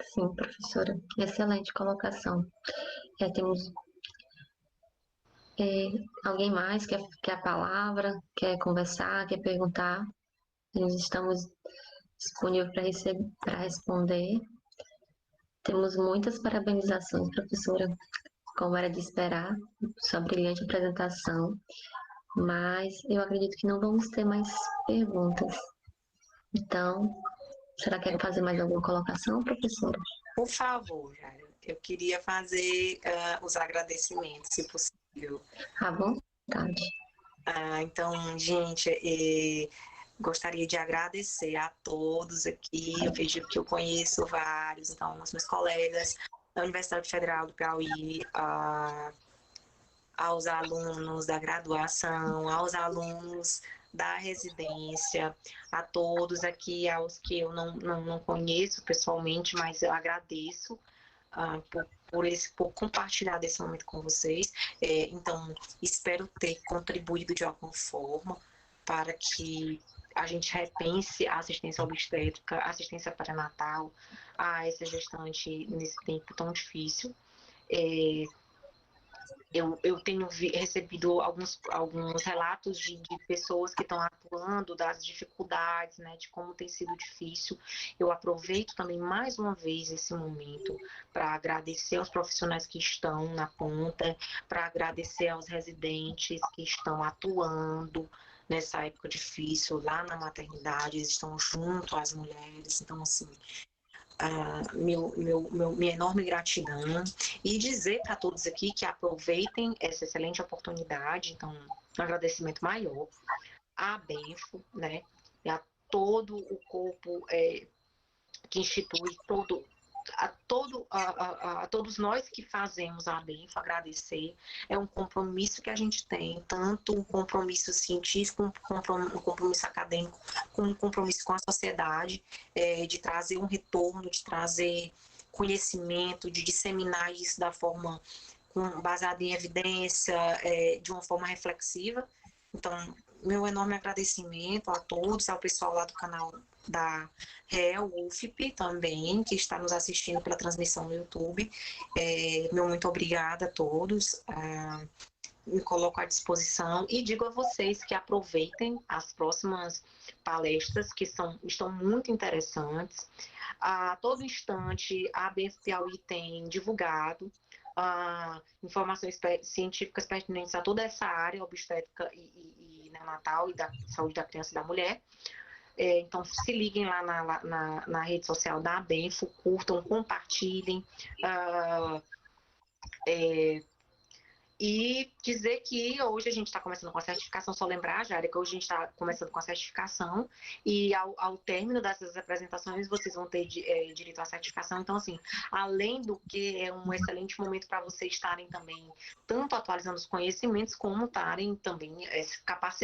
Sim, professora. Excelente colocação. Temos alguém mais quer a palavra, quer conversar, quer perguntar? Nós estamos disponíveis para responder. Temos muitas parabenizações, professora, como era de esperar, sua brilhante apresentação, mas eu acredito que não vamos ter mais perguntas. Então, será que quer fazer mais alguma colocação, professora? Por favor, Jair, eu queria fazer os agradecimentos, se possível. À vontade. Então, gente, gostaria de agradecer a todos aqui. Eu vejo que eu conheço vários, então, os meus colegas da Universidade Federal do Piauí, aos alunos da graduação, aos alunos da residência, a todos aqui, aos que eu não conheço pessoalmente, mas eu agradeço por compartilhar desse momento com vocês. Então, espero ter contribuído de alguma forma para que a gente repense a assistência obstétrica, a assistência pré-natal, a essa gestante nesse tempo tão difícil. Eu tenho recebido alguns relatos de pessoas que estão atuando, das dificuldades, né, de como tem sido difícil. Eu aproveito também mais uma vez esse momento para agradecer aos profissionais que estão na ponta, para agradecer aos residentes que estão atuando nessa época difícil lá na maternidade, eles estão junto às mulheres. Então, assim, minha enorme gratidão e dizer para todos aqui que aproveitem essa excelente oportunidade. Então, um agradecimento maior à Benfo, né, e a todo o corpo que institui, a todos nós que fazemos a Benfo, agradecer. É um compromisso que a gente tem, tanto um compromisso científico, um compromisso acadêmico, como um compromisso com a sociedade, de trazer um retorno, de trazer conhecimento, de disseminar isso da forma baseada em evidência, de uma forma reflexiva. Então, meu enorme agradecimento a todos, ao pessoal lá do canal da REL, UFP também, que está nos assistindo pela transmissão no YouTube. Meu muito obrigada a todos. Me coloco à disposição e digo a vocês que aproveitem as próximas palestras, que estão muito interessantes. A todo instante, a Benfo Piauí tem divulgado informações científicas pertinentes a toda essa área obstétrica e neonatal e da saúde da criança e da mulher. Então, se liguem lá na rede social da Benfo, curtam, compartilhem. E dizer que hoje a gente está começando com a certificação, só lembrar, Jária, que hoje a gente está começando com a certificação e ao término dessas apresentações vocês vão ter direito à certificação. Então, assim, além do que é um excelente momento para vocês estarem também tanto atualizando os conhecimentos como estarem também se capacitando